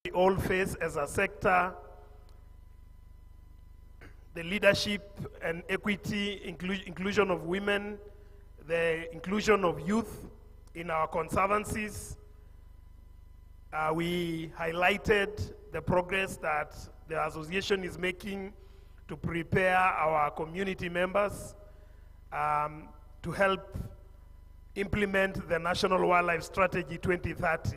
we all face as a sector, the leadership and equity, inclusion of women, the inclusion of youth in our conservancies. We highlighted the progress that the association is making to prepare our community members to help implement the National Wildlife Strategy 2030.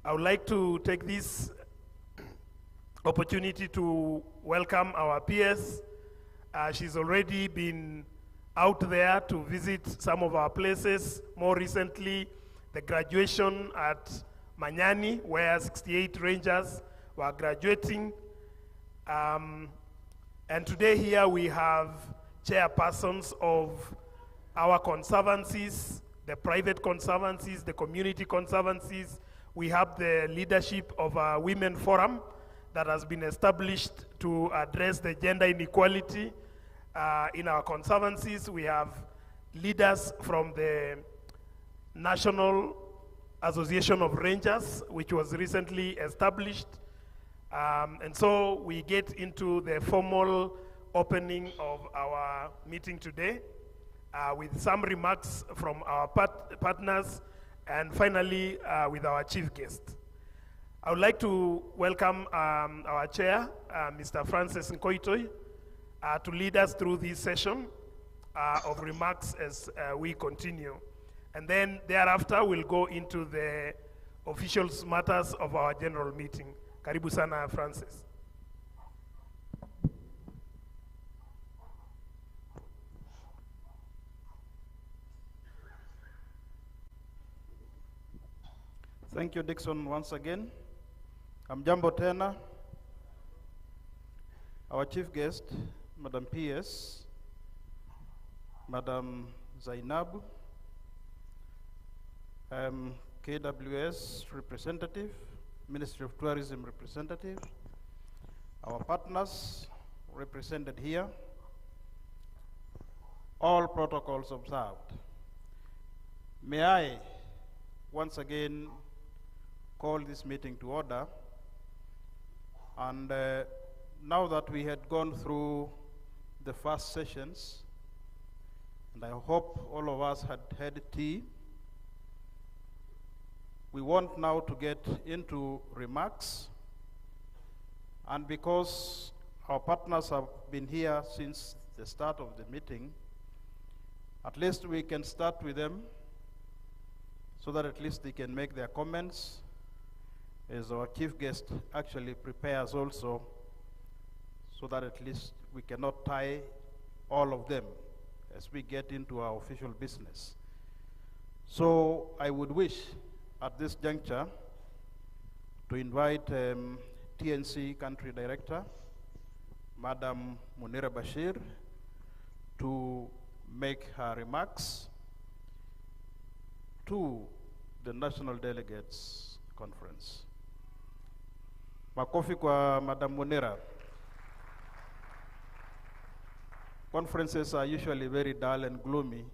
I would like to take this opportunity to welcome our PS. She's already been out there to visit some of our places. More recently, the graduation at Manyani, where 68 rangers were graduating. And today here we have chairpersons of our conservancies, the private conservancies, the community conservancies. We have the leadership of a women forum that has been established to address the gender inequality in our conservancies. We have leaders from the National Association of Rangers, which was recently established. And so we get into the formal opening of our meeting today with some remarks from our partners, and finally with our chief guest. I would like to welcome our chair, Mr. Francis Nkoitoi, to lead us through this session of remarks as we continue. And then thereafter, we'll go into the official matters of our general meeting. Karibu sana, Francis. Thank you, Dixon, once again. Hamjambo tena. Our chief guest, Madam PS, Madam Zainabu, KWS representative, Ministry of Tourism representative, our partners represented here, all protocols observed. May I once again call this meeting to order. And now that we had gone through the first sessions, and I hope all of us had had tea, we want now to get into remarks. And because our partners have been here since the start of the meeting, at least we can start with them so that at least they can make their comments, as our chief guest actually prepares also, so that at least we cannot tie all of them as we get into our official business. So I would wish at this juncture to invite TNC Country Director, Madam Munira Bashir, to make her remarks to the National Delegates Conference. Makofi kwa Madam Munira. Conferences are usually very dull and gloomy,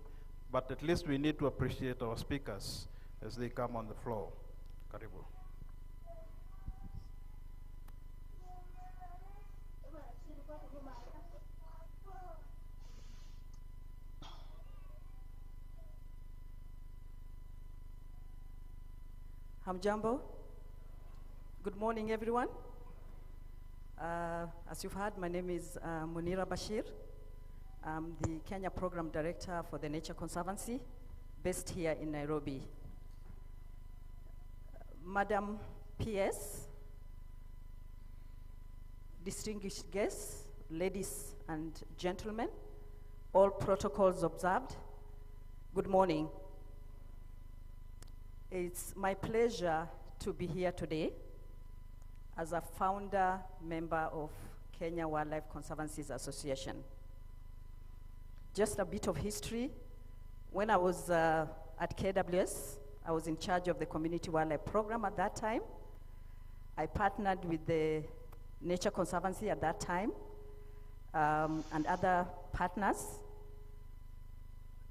but at least we need to appreciate our speakers as they come on the floor. Karibu. Hamjambo. Good morning, everyone. As you've heard, my name is Munira Bashir. I'm the Kenya Program Director for the Nature Conservancy, based here in Nairobi. Madam PS, distinguished guests, ladies and gentlemen, all protocols observed, good morning. It's my pleasure to be here today as a founder member of Kenya Wildlife Conservancies Association. Just a bit of history. When I was at KWS, I was in charge of the Community Wildlife Program at that time. I partnered with the Nature Conservancy at that time and other partners.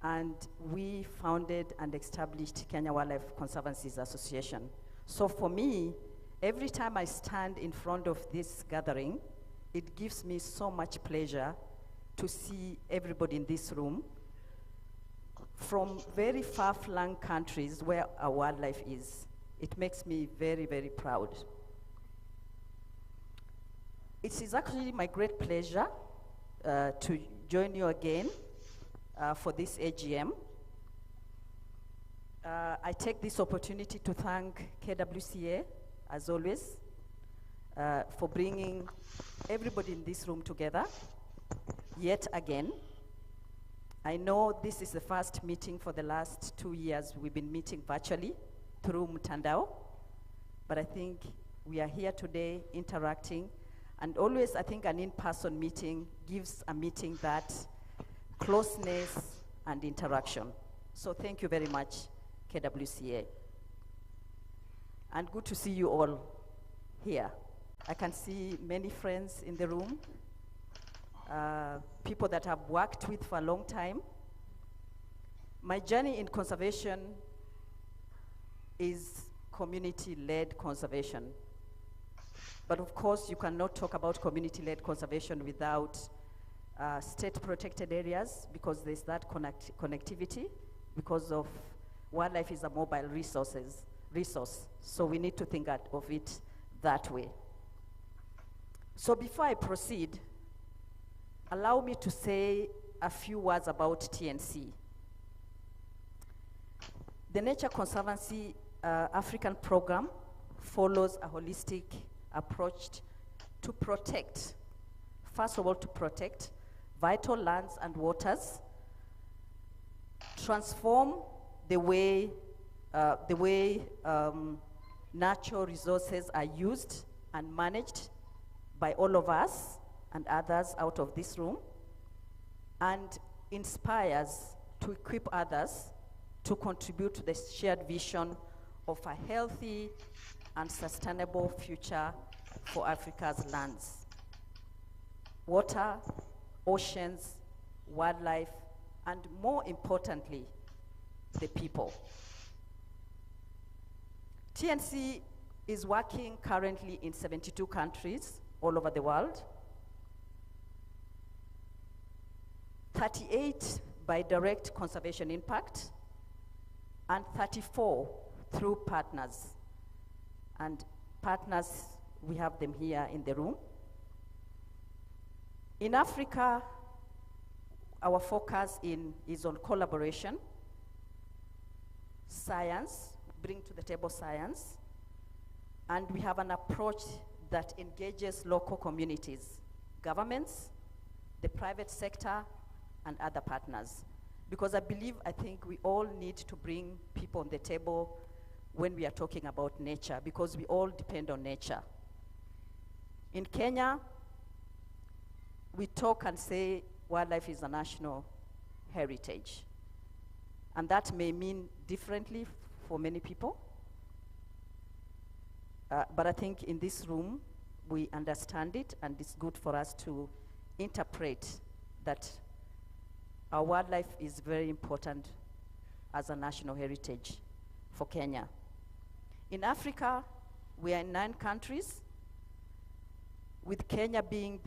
and we founded and established Kenya Wildlife Conservancies Association. So for me, every time I stand in front of this gathering, it gives me so much pleasure to see everybody in this room from very far-flung countries where our wildlife is. It makes me very, very proud. It is actually my great pleasure to join you again for this AGM. I take this opportunity to thank KWCA, as always, for bringing everybody in this room together yet again. I know this is the first meeting for the last 2 years. We've been meeting virtually through Mtandao, but I think we are here today interacting, and always I think an in-person meeting gives a meeting that closeness and interaction. So thank you very much, KWCA. And good to see you all here. I can see many friends in the room, people that I've worked with for a long time. My journey in conservation is community-led conservation. But of course, you cannot talk about community-led conservation without state-protected areas, because there's that connectivity, because of wildlife is a mobile resource. So we need to think of it that way. So before I proceed, allow me to say a few words about TNC. The Nature Conservancy African program follows a holistic approach to protect, first of all, to protect vital lands and waters, transform the way natural resources are used and managed by all of us and others out of this room, and inspires to equip others to contribute to the shared vision of a healthy and sustainable future for Africa's lands, water, oceans, wildlife, and more importantly, the people. TNC is working currently in 72 countries all over the world, 38 by direct conservation impact, and 34 through partners. And partners, we have them here in the room. In Africa, our focus is on collaboration, science, bring to the table science, and we have an approach that engages local communities, governments, the private sector, and other partners. Because I think we all need to bring people on the table when we are talking about nature, because we all depend on nature. In Kenya, we talk and say wildlife is a national heritage. And that may mean differently for many people. But I think in this room, we understand it, and it's good for us to interpret that our wildlife is very important as a national heritage for Kenya. In Africa, we are in 9 countries, with Kenya being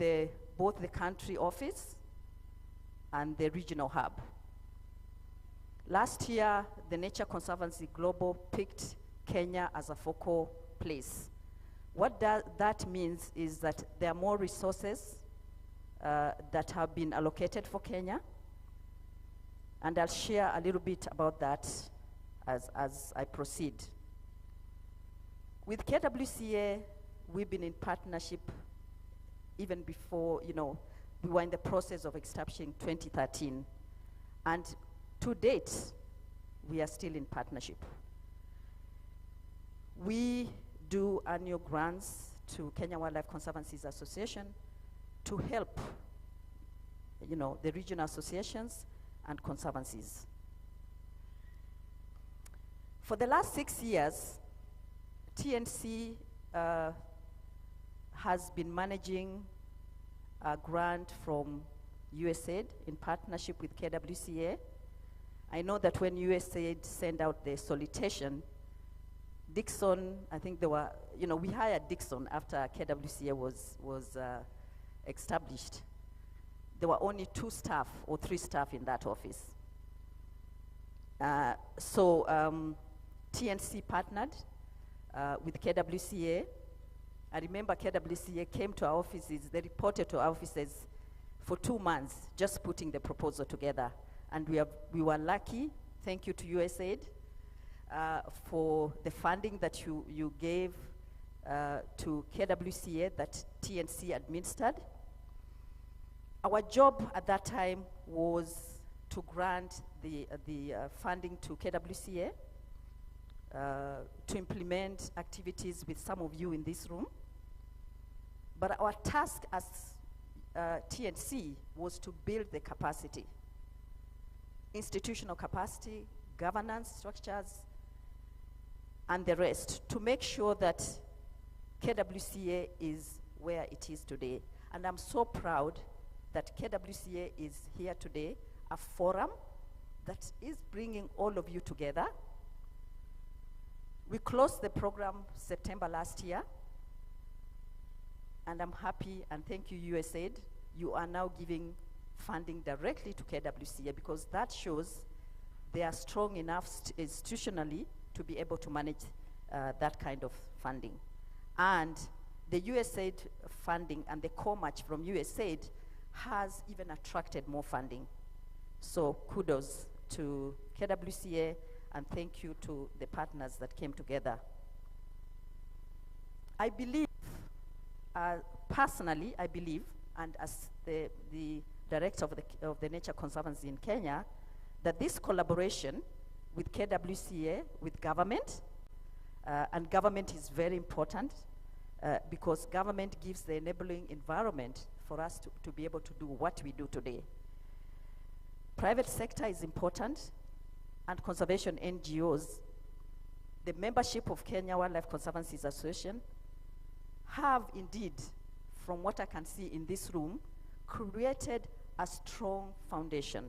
both the country office and the regional hub. Last year, the Nature Conservancy Global picked Kenya as a focal place. What that means is that there are more resources that have been allocated for Kenya, and I'll share a little bit about that as I proceed. With KWCA, we've been in partnership even before, we were in the process of establishing 2013. And to date, we are still in partnership. We do annual grants to Kenya Wildlife Conservancies Association to help, the regional associations and conservancies. For the last 6 years, TNC has been managing a grant from USAID in partnership with KWCA I know that when USAID sent out the solicitation, Dixon, I think there were, we hired Dixon after KWCA was established. There were only 2 staff or 3 staff in that office. So TNC partnered with KWCA. I remember KWCA came to our offices, they reported to our offices for 2 months, just putting the proposal together. And we were lucky, thank you to USAID, for the funding that you gave to KWCA that TNC administered. Our job at that time was to grant the funding to KWCA, to implement activities with some of you in this room. But our task as TNC was to build the capacity, institutional capacity, governance structures, and the rest, to make sure that KWCA is where it is today. And I'm so proud that KWCA is here today, a forum that is bringing all of you together. We closed the program September last year, and I'm happy, and thank you, USAID. You are now giving funding directly to KWCA because that shows they are strong enough institutionally to be able to manage that kind of funding. And the USAID funding and the core match from USAID has even attracted more funding. So kudos to KWCA, and thank you to the partners that came together. I believe, personally, I believe, and as the director of the Nature Conservancy in Kenya, that this collaboration with KWCA, with government, and government is very important because government gives the enabling environment for us to be able to do what we do today. Private sector is important, and conservation NGOs, the membership of Kenya Wildlife Conservancies Association, have indeed, from what I can see in this room, created a strong foundation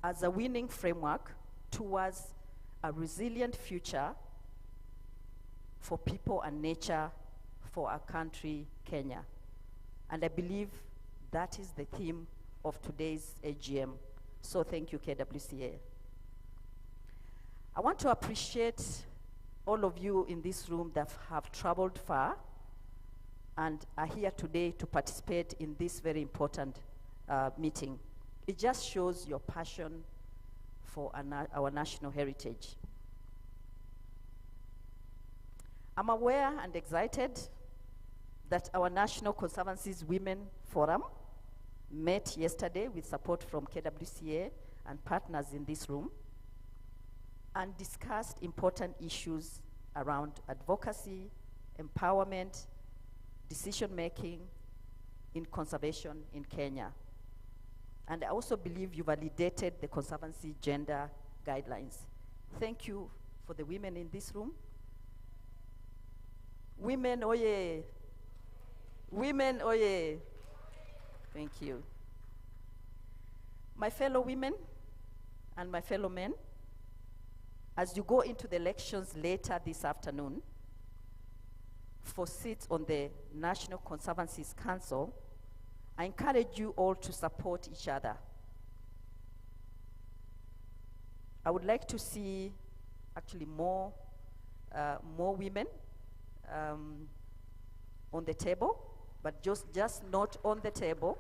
as a winning framework towards a resilient future for people and nature for our country, Kenya. And I believe that is the theme of today's AGM. So thank you, KWCA. I want to appreciate all of you in this room that have traveled far and are here today to participate in this very important meeting. It just shows your passion for our national heritage. I'm aware and excited that our National Conservancies Women Forum met yesterday with support from KWCA and partners in this room and discussed important issues around advocacy, empowerment, decision-making in conservation in Kenya. And I also believe you validated the Conservancy gender guidelines. Thank you for the women in this room. Women, oye! Women, oye! Thank you. My fellow women and my fellow men, as you go into the elections later this afternoon for seats on the National Conservancies Council, I encourage you all to support each other. I would like to see actually more women on the table, but just not on the table.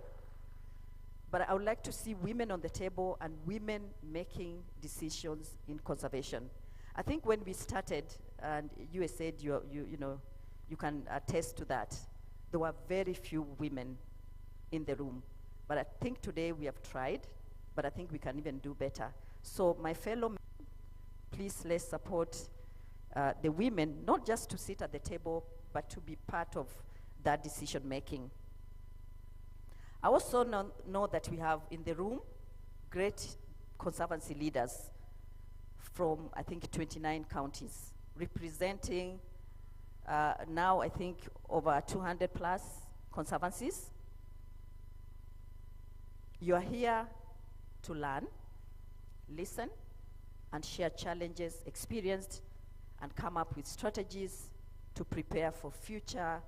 But I would like to see women on the table and women making decisions in conservation. I think when we started, and you said you can attest to that, there were very few women in the room. But I think today we have tried, but I think we can even do better. So my fellow men, please let's support the women, not just to sit at the table, but to be part of that decision making. I also know that we have in the room great conservancy leaders from, I think, 29 counties, representing now, I think, over 200 plus conservancies. You are here to learn, listen, and share challenges experienced, and come up with strategies to prepare for future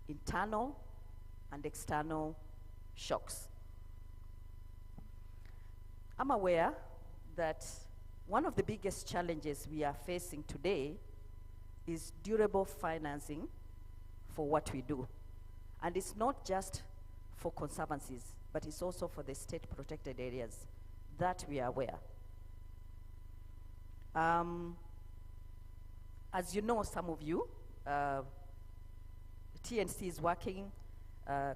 internal and external shocks. I'm aware that one of the biggest challenges we are facing today is durable financing for what we do. And it's not just for conservancies, but it's also for the state protected areas that we are aware. As you know, some of you, TNC is working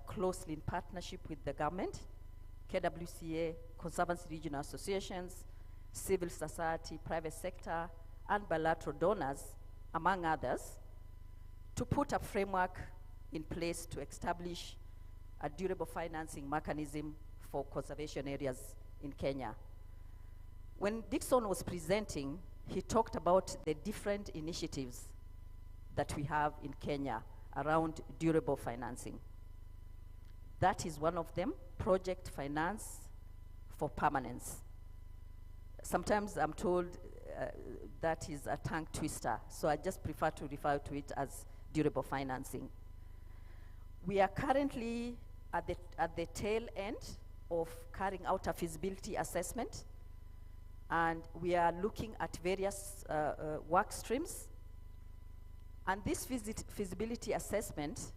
closely in partnership with the government, KWCA, Conservancy Regional Associations, civil society, private sector, and bilateral donors, among others, to put a framework in place to establish a durable financing mechanism for conservation areas in Kenya. When Dixon was presenting, he talked about the different initiatives that we have in Kenya around durable financing. That is one of them, project finance for permanence. Sometimes I'm told that is a tongue twister, so I just prefer to refer to it as durable financing. We are currently at the tail end of carrying out a feasibility assessment, and we are looking at various work streams. And this feasibility assessment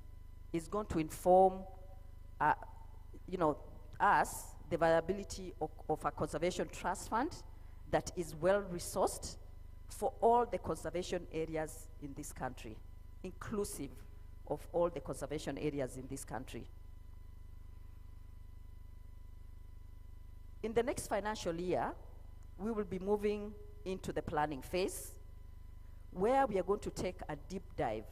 is going to inform us, the viability of a conservation trust fund that is well resourced for all the conservation areas in this country, inclusive of all the conservation areas in this country. In the next financial year, we will be moving into the planning phase, where we are going to take a deep dive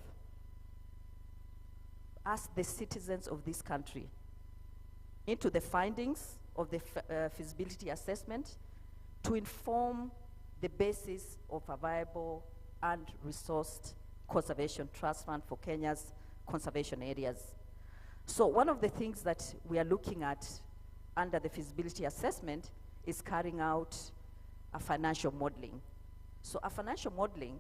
as the citizens of this country into the findings of the feasibility assessment to inform the basis of a viable and resourced conservation trust fund for Kenya's conservation areas. So one of the things that we are looking at under the feasibility assessment is carrying out a financial modeling. So a financial modeling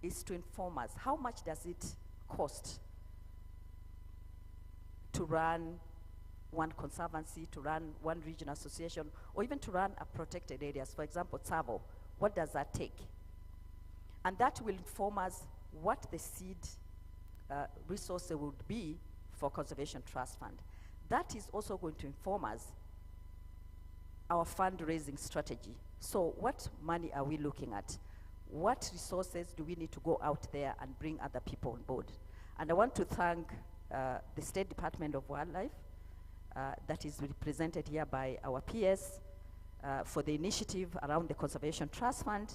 is to inform us how much does it cost to run one conservancy, to run one regional association, or even to run a protected areas. For example, Tsavo, what does that take? And that will inform us what the seed resource would be for Conservation Trust Fund. That is also going to inform us our fundraising strategy. So what money are we looking at? What resources do we need to go out there and bring other people on board? And I want to thank the State Department of Wildlife that is represented here by our PS for the initiative around the Conservation Trust Fund.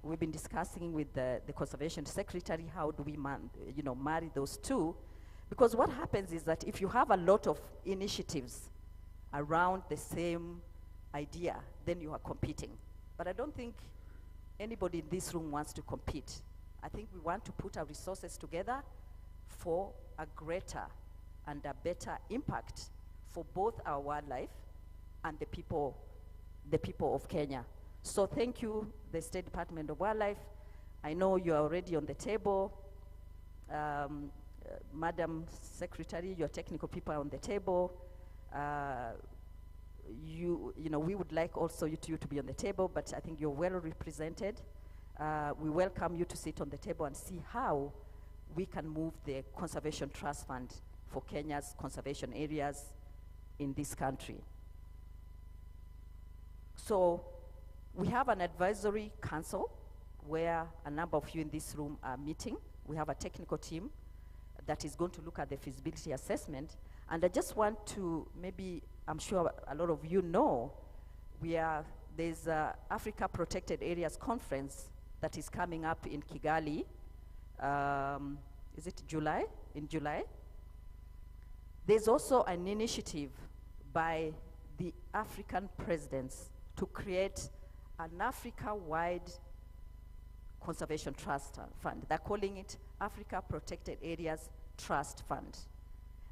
We've been discussing with the Conservation Secretary how do we marry those two, because what happens is that if you have a lot of initiatives around the same idea, then you are competing. But I don't think anybody in this room wants to compete. I think we want to put our resources together for a greater and a better impact for both our wildlife and the people of Kenya. So thank you, the State Department of Wildlife. I know you are already on the table. Madam Secretary, your technical people are on the table. We would like also you to be on the table, but I think you're well represented. We welcome you to sit on the table and see how we can move the Conservation Trust Fund for Kenya's conservation areas in this country. So we have an advisory council where a number of you in this room are meeting. We have a technical team that is going to look at the feasibility assessment. And I just want to, maybe, I'm sure a lot of you know, there's a Africa Protected Areas Conference that is coming up in Kigali. Is it July? In July. There's also an initiative by the African presidents to create an Africa-wide conservation trust fund. They're calling it Africa Protected Areas Trust Fund.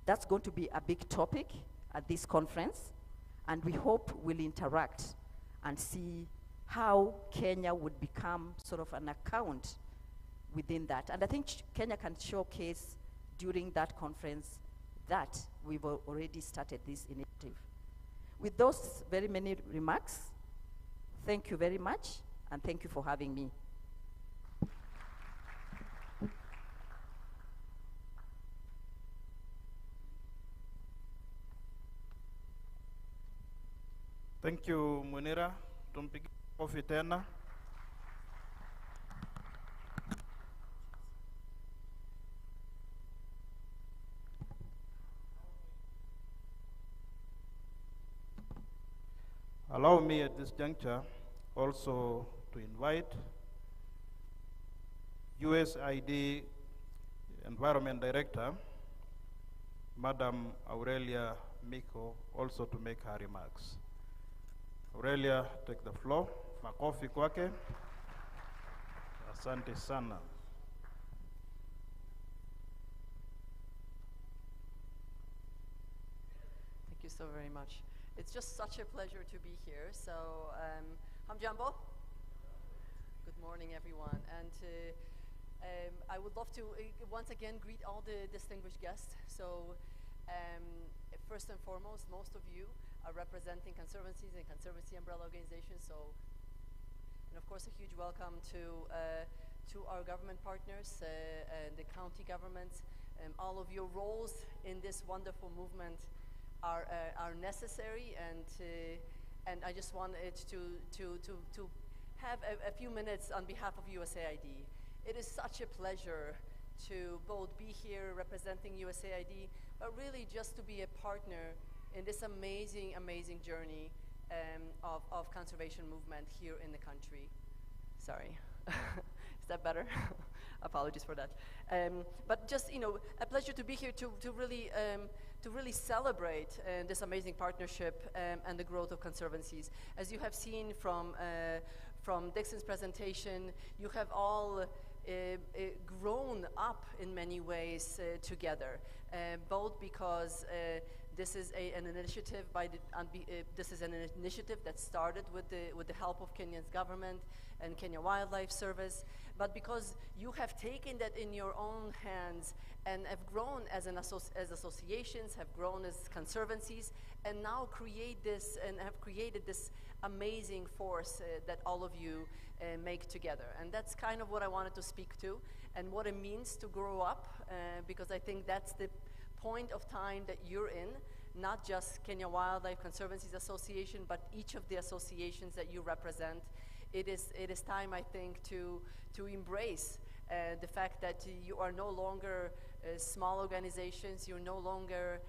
That's going to be a big topic at this conference, and we hope we'll interact and see how Kenya would become sort of an account within that. And I think Kenya can showcase during that conference that we've already started this initiative. With those very many remarks, thank you very much, and thank you for having me. Thank you, Munira. Tumpigie kofi tena. Allow me at this juncture also to invite USAID Environment Director, Madam Aurelia Miko, also to make her remarks. Aurelia, take the floor. Makofi kwake. Asante sana. Thank you so very much. It's just such a pleasure to be here. So, hamjambo. Good morning, everyone. And I would love to once again greet all the distinguished guests. So, first and foremost, most of you are representing Conservancies and Conservancy umbrella organizations. So, and of course, a huge welcome to our government partners, and the county governments. All of your roles in this wonderful movement are necessary, and I just wanted to have a few minutes on behalf of USAID. It is such a pleasure to both be here representing USAID, but really just to be a partner in this amazing, amazing journey of conservation movement here in the country. Sorry, is that better? Apologies for that. But just, you know, a pleasure to be here to really celebrate this amazing partnership and the growth of Conservancies. As you have seen from Dixon's presentation, you have all grown up in many ways together, both because this is an initiative that started with the help of Kenya's government and Kenya Wildlife Service, but because you have taken that in your own hands and have grown as associations, have grown as conservancies, and now created this amazing force that all of you make together. And that's kind of what I wanted to speak to, and what it means to grow up, because I think that's the point of time that you're in, not just Kenya Wildlife Conservancies Association, but each of the associations that you represent. It is time, I think, to embrace the fact that you are no longer small organizations, you're no longer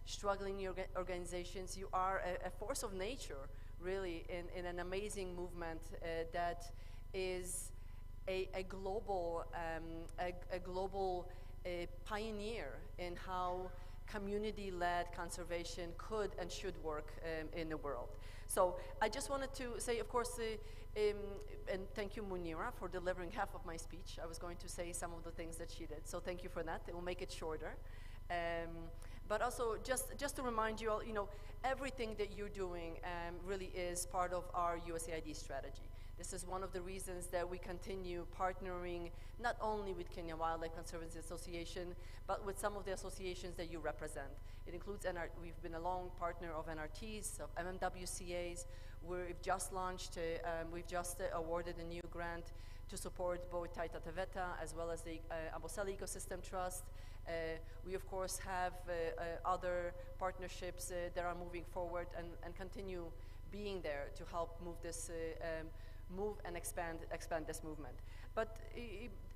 struggling organizations, you are a force of nature, really, in an amazing movement that is a global pioneer in how community-led conservation could and should work in the world. So I just wanted to say, of course, and thank you, Munira, for delivering half of my speech. I was going to say some of the things that she did, so thank you for that. It will make it shorter. But also, just to remind you all, you know, everything that you're doing really is part of our USAID strategy. This is one of the reasons that we continue partnering not only with Kenya Wildlife Conservancy Association, but with some of the associations that you represent. It includes, we've been a long partner of NRTs, of MMWCAs. We've just launched, we've just awarded a new grant to support both Taita Taveta as well as the Amboseli Ecosystem Trust. We, of course, have other partnerships that are moving forward and continue being there to help move this move and expand this movement. But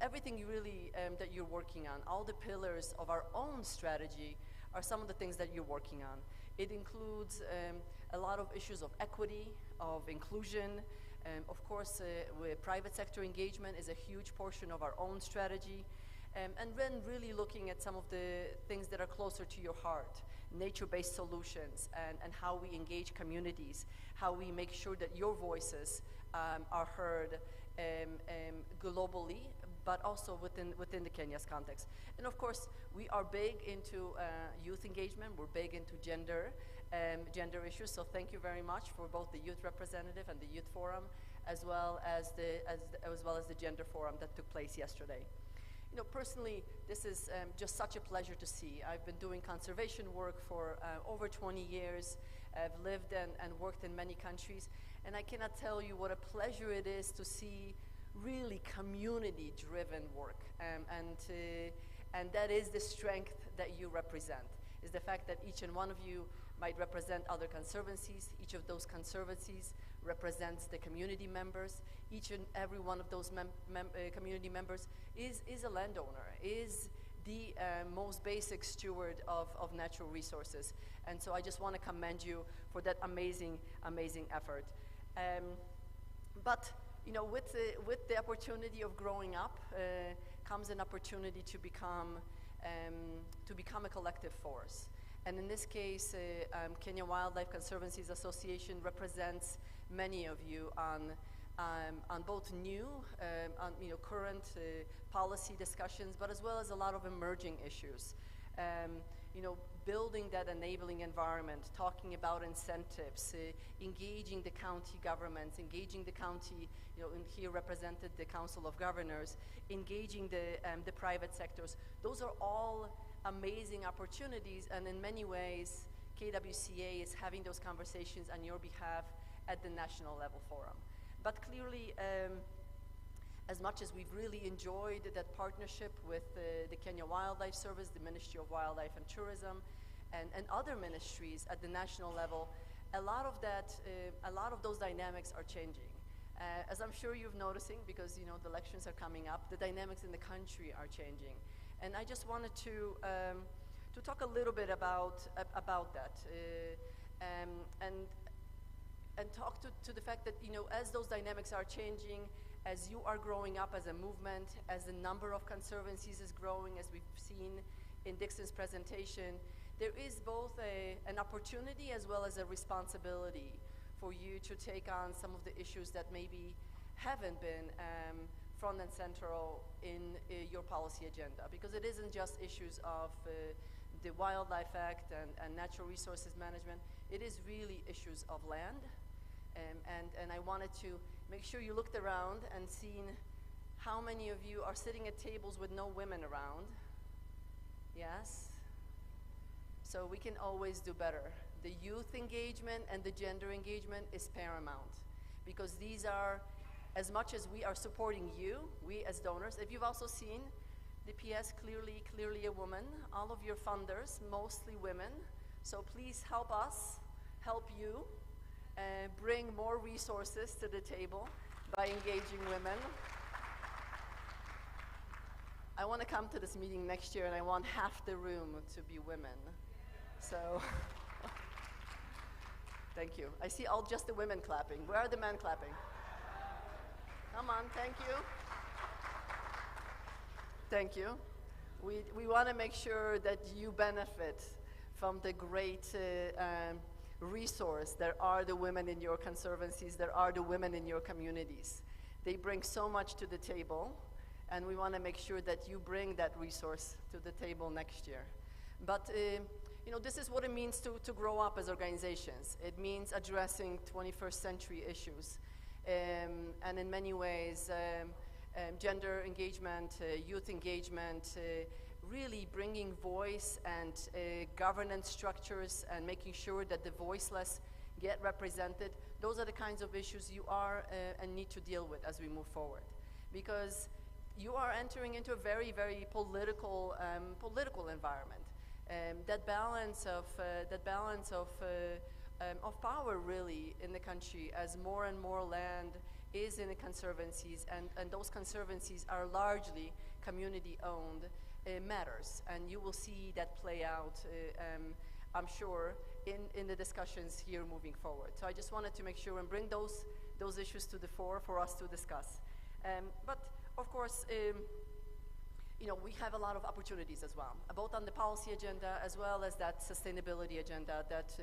everything you really that you're working on, all the pillars of our own strategy are some of the things that you're working on. It includes a lot of issues of equity, of inclusion. Of course, private sector engagement is a huge portion of our own strategy. And then really looking at some of the things that are closer to your heart, nature-based solutions, and how we engage communities, how we make sure that your voices are heard globally, but also within the Kenya's context. And of course, we are big into youth engagement. We're big into gender issues. So thank you very much for both the youth representative and the youth forum, as well as the gender forum that took place yesterday. You know, personally, this is just such a pleasure to see. I've been doing conservation work for over 20 years. I've lived and worked in many countries, and I cannot tell you what a pleasure it is to see really community-driven work. And that is the strength that you represent, is the fact that each and one of you might represent other conservancies. Each of those conservancies represents the community members. Each and every one of those community members is a landowner, is the most basic steward of natural resources. And so I just want to commend you for that amazing, amazing effort. But you know, with the opportunity of growing up comes an opportunity to become a collective force. And in this case, Kenya Wildlife Conservancies Association represents many of you on both new, current policy discussions, but as well as a lot of emerging issues. You know, building that enabling environment, talking about incentives, engaging the county governments, engaging the county, you know, and here represented the Council of Governors, engaging the private sectors. Those are all amazing opportunities, and in many ways, KWCA is having those conversations on your behalf at the national level forum. But clearly, as much as we've really enjoyed that partnership with the Kenya Wildlife Service, the Ministry of Wildlife and Tourism, and other ministries at the national level, a lot of those dynamics are changing. As I'm sure you're noticing, because you know the elections are coming up, the dynamics in the country are changing, and I just wanted to talk a little bit about that, and talk to the fact that, you know, as those dynamics are changing, as you are growing up as a movement, as the number of conservancies is growing, as we've seen in Dixon's presentation, there is both an opportunity as well as a responsibility for you to take on some of the issues that maybe haven't been front and central in your policy agenda. Because it isn't just issues of the Wildlife Act and natural resources management, it is really issues of land. And I wanted to make sure you looked around and seen how many of you are sitting at tables with no women around. Yes? So we can always do better. The youth engagement and the gender engagement is paramount, because these are, as much as we are supporting you, we as donors, if you've also seen the PS, clearly a woman, all of your funders, mostly women, so please help us, help you, bring more resources to the table by engaging women. I want to come to this meeting next year and I want half the room to be women. So, thank you. I see just the women clapping. Where are the men clapping? Come on, thank you. Thank you. We want to make sure that you benefit from the great resource. There are the women in your conservancies, there are the women in your communities. They bring so much to the table, and we want to make sure that you bring that resource to the table next year. But you know, this is what it means to grow up as organizations. It means addressing 21st century issues, and in many ways, gender engagement, youth engagement, really bringing voice and governance structures and making sure that the voiceless get represented. Those are the kinds of issues you are and need to deal with as we move forward, because you are entering into a very, very political environment. That balance of power really in the country, as more and more land is in the conservancies, and those conservancies are largely community owned, matters, and you will see that play out, I'm sure, in the discussions here moving forward. So I just wanted to make sure and bring those issues to the fore for us to discuss. But of course, you know, we have a lot of opportunities as well, both on the policy agenda as well as that sustainability agenda that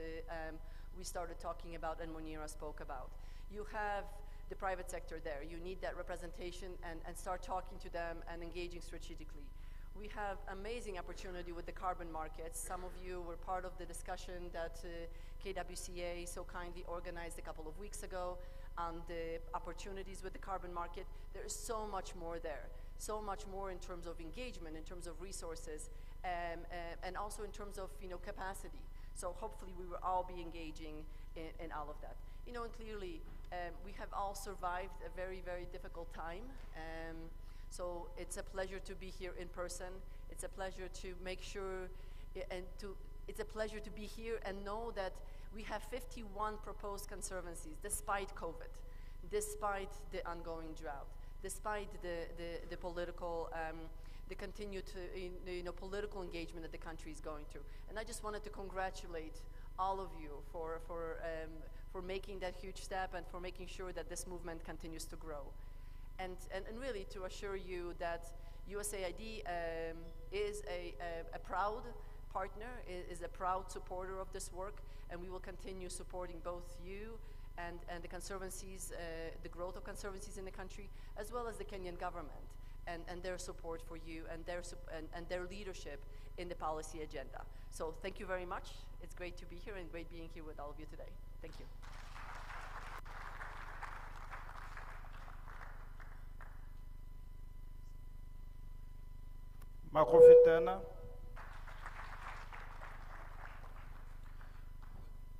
we started talking about and Munira spoke about. You have the private sector there. You need that representation and start talking to them and engaging strategically. We have amazing opportunity with the carbon markets. Some of you were part of the discussion that KWCA so kindly organized a couple of weeks ago on the opportunities with the carbon market. There is so much more there, so much more in terms of engagement, in terms of resources, and also in terms of capacity. So hopefully we will all be engaging in all of that. And clearly we have all survived a very, very difficult time. So it's a pleasure to be here in person. It's a pleasure to make sure it's a pleasure to be here and know that we have 51 proposed conservancies despite COVID, despite the ongoing drought, despite the political, the continued political engagement that the country is going through. And I just wanted to congratulate all of you for making that huge step and for making sure that this movement continues to grow. And really to assure you that USAID is a proud partner, is a proud supporter of this work, and we will continue supporting both you and the conservancies, the growth of conservancies in the country, as well as the Kenyan government and their support for you and their leadership in the policy agenda. So thank you very much. It's great to be here and great being here with all of you today. Thank you. Makofi tena.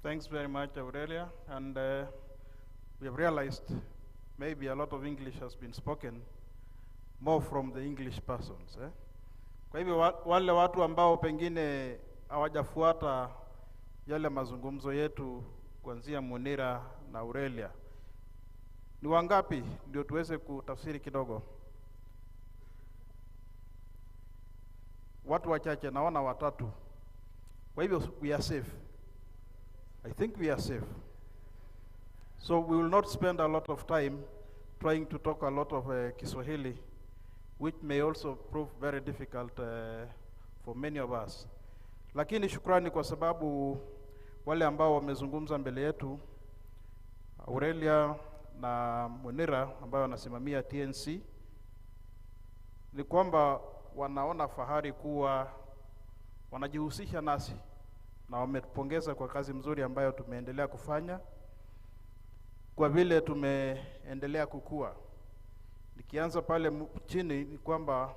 Thanks very much, Aurelia. And we have realized maybe a lot of English has been spoken more from the English persons. Kwa hivyo wale watu ambao pengine hawajafuata yale mazungumzo yetu kuanzia Munira na Aurelia, ni wangapi ndio tuweze kutafsiri kidogo? Watu wachache, naona watatu. Kwa hivyo we are safe. I think we are safe. So we will not spend a lot of time trying to talk a lot of Kiswahili, which may also prove very difficult for many of us. Lakini shukrani kwa sababu wale ambao wamezungumza mbele yetu, Aurelia na Munira ambao wanasimamia TNC, ni kwamba wanaona fahari kuwa wanajihusisha nasi na wametupongeza kwa kazi mzuri ambayo tumeendelea kufanya kwa vile tumeendelea kukua. Nikianza pale chini ni kwamba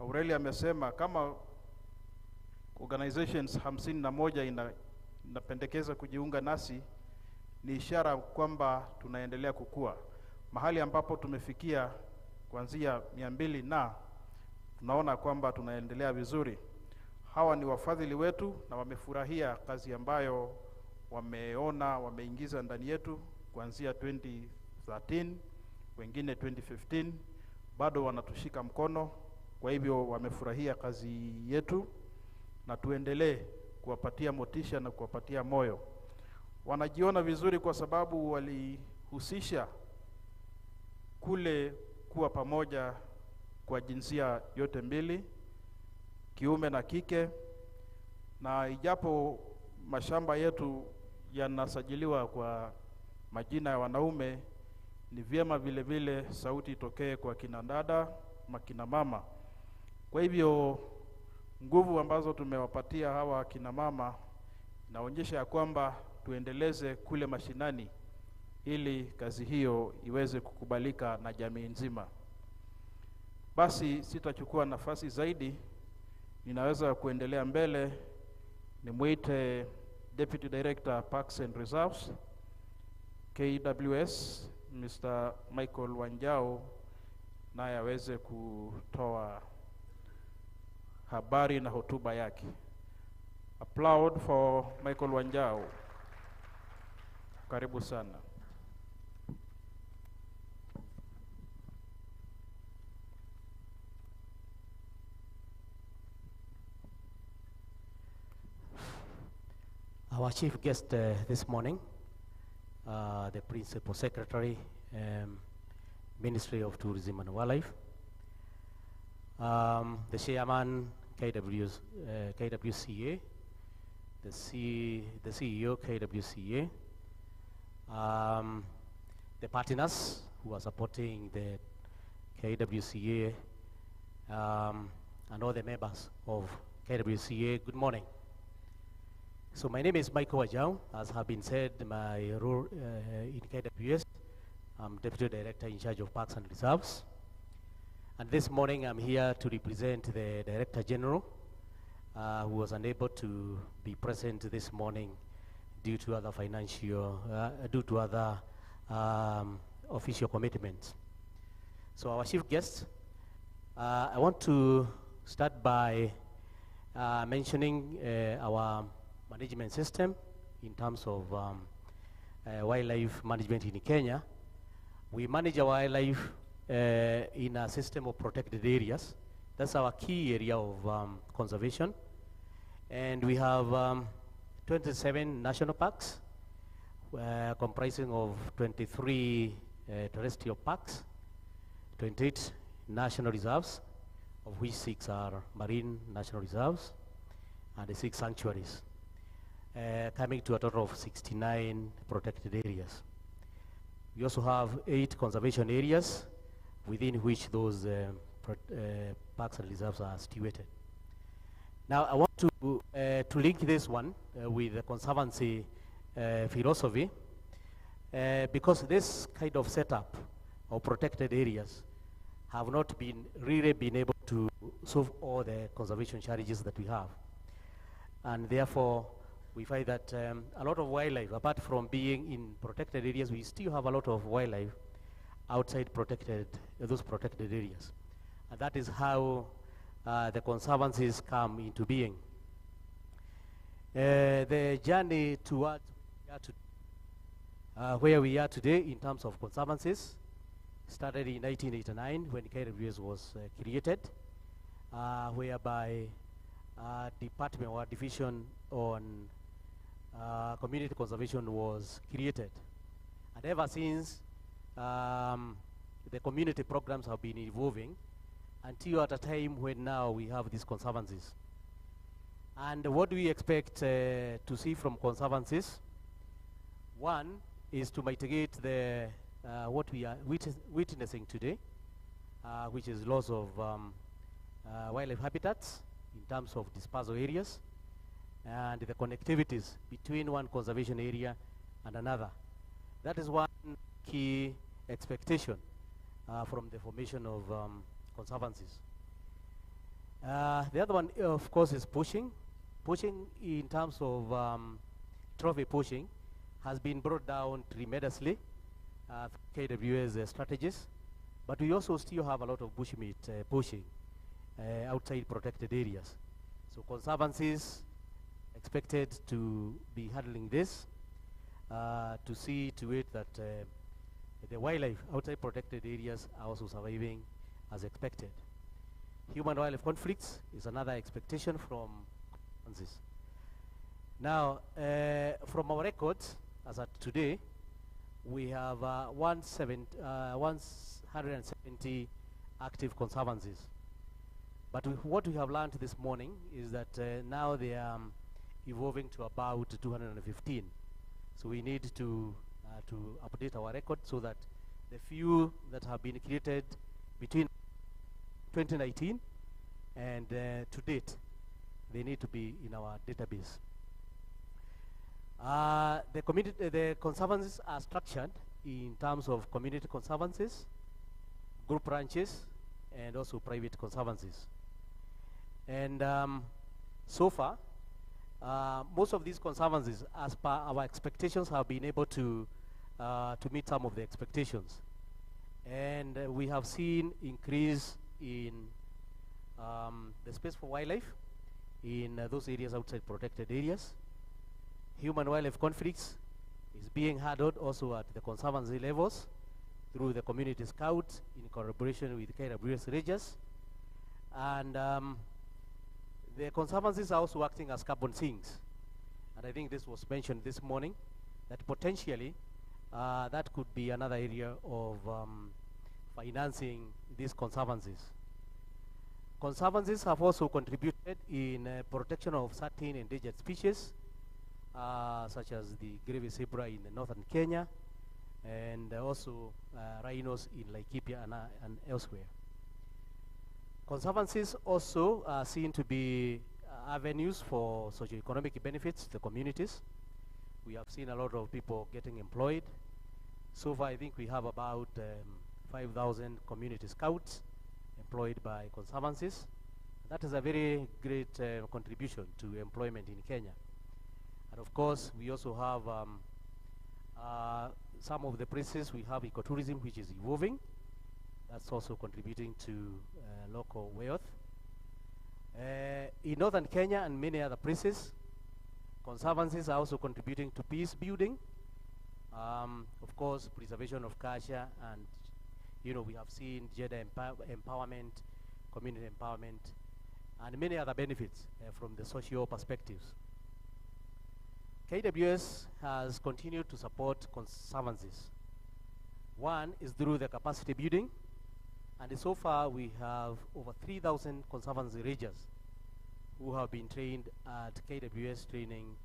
Aurelia amesema kama organizations 51 inapendekeza kujiunga nasi, ni ishara kwamba tunaendelea kukua. Mahali ambapo tumefikia kuanzia 200 na tunaona kwamba tunaendelea vizuri. Hawa ni wafadhili wetu na wamefurahia kazi ambayo wameona wameingiza ndani yetu kuanzia 2013, wengine 2015, bado wanatushika mkono. Kwa hivyo wamefurahia kazi yetu na tuendelee kuwapatia motisha na kuwapatia moyo. Wanajiona vizuri kwa sababu walihusisha kule kuwa pamoja kwa jinsia yote mbili, kiume na kike, na ijapo mashamba yetu yanasajiliwa kwa majina ya wanaume, ni vyema vile vile sauti itokee kwa kina dada, makina mama. Kwa hivyo nguvu ambazo tumewapatia hawa kina mama naonyesha ya kwamba tuendeleze kule mashinani ili kazi hiyo iweze kukubalika na jamii nzima. Basi sitachukua nafasi zaidi, ninaweza kuendelea mbele. Nimuite Deputy Director Parks and Reserves KWS Mr. Michael Wanjao, naye aweze kutoa habari na hotuba yake. Applaud for Michael Wanjao. Karibu sana. Our chief guest this morning, the Principal Secretary, Ministry of Tourism and Wildlife, the Chairman, KWCA, the CEO, KWCA, the partners who are supporting the KWCA, and all the members of KWCA. Good morning. So my name is Michael Wajau. As have been said, my role in KWS, I'm Deputy Director in charge of Parks and Reserves. And this morning I'm here to represent the Director General, who was unable to be present this morning due to other official commitments. So our chief guest, I want to start by mentioning our management system in terms of wildlife management in Kenya. We manage our wildlife in a system of protected areas. That's our key area of conservation. And we have 27 national parks, comprising of 23 terrestrial parks, 28 national reserves, of which 6 are marine national reserves, and 6 sanctuaries, coming to a total of 69 protected areas. We also have 8 conservation areas within which those parks and reserves are situated. Now, I want to link this one with the conservancy philosophy, because this kind of setup of protected areas have not really been able to solve all the conservation challenges that we have. And therefore, we find that a lot of wildlife, apart from being in protected areas, we still have a lot of wildlife outside those protected areas. And that is how the conservancies come into being. The journey towards where we are today in terms of conservancies started in 1989 when KWS was created, whereby a department or a division on community conservation was created. And ever since, the community programs have been evolving until at a time when now we have these conservancies. And what do we expect to see from conservancies? One is to mitigate the what we are witnessing today, which is loss of wildlife habitats in terms of dispersal areas and the connectivities between one conservation area and another. That is one key expectation from the formation of conservancies. The other one, of course, is poaching. Poaching in terms of trophy poaching has been brought down tremendously KWS strategies, but we also still have a lot of bushmeat poaching outside protected areas. So conservancies expected to be handling this to see to it that the wildlife outside protected areas are also surviving as expected. Human-wildlife conflicts is another expectation from conservancies. Now, from our records, as at today, we have 170 active conservancies. But what we have learned this morning is that now they are evolving to about 215. So we need to update our record so that the few that have been created between 2019 and to date, they need to be in our database. The conservancies are structured in terms of community conservancies, group ranches, and also private conservancies. And so far, most of these conservancies, as per our expectations, have been able to meet some of the expectations. And we have seen increase in the space for wildlife in those areas outside protected areas. Human-wildlife conflicts is being handled also at the conservancy levels through the community scouts in collaboration with KWS Rangers. And the conservancies are also acting as carbon sinks. And I think this was mentioned this morning, that potentially that could be another area of financing these conservancies. Conservancies have also contributed in protection of certain endangered species, such as the grievous zebra in northern Kenya, and also rhinos in Laikipia and elsewhere. Conservancies also are seen to be avenues for socio-economic benefits to the communities. We have seen a lot of people getting employed. So far, I think we have about 5,000 community scouts employed by Conservancies. That is a very great contribution to employment in Kenya. And of course, we also have some of the places we have ecotourism, which is evolving. That's also contributing to local wealth. In northern Kenya and many other places, Conservancies are also contributing to peace building. Of course, preservation of culture, and we have seen gender empowerment, community empowerment, and many other benefits from the social perspectives. KWS has continued to support Conservancies. One is through the capacity building, and so far we have over 3,000 Conservancy rangers who have been trained at KWS training,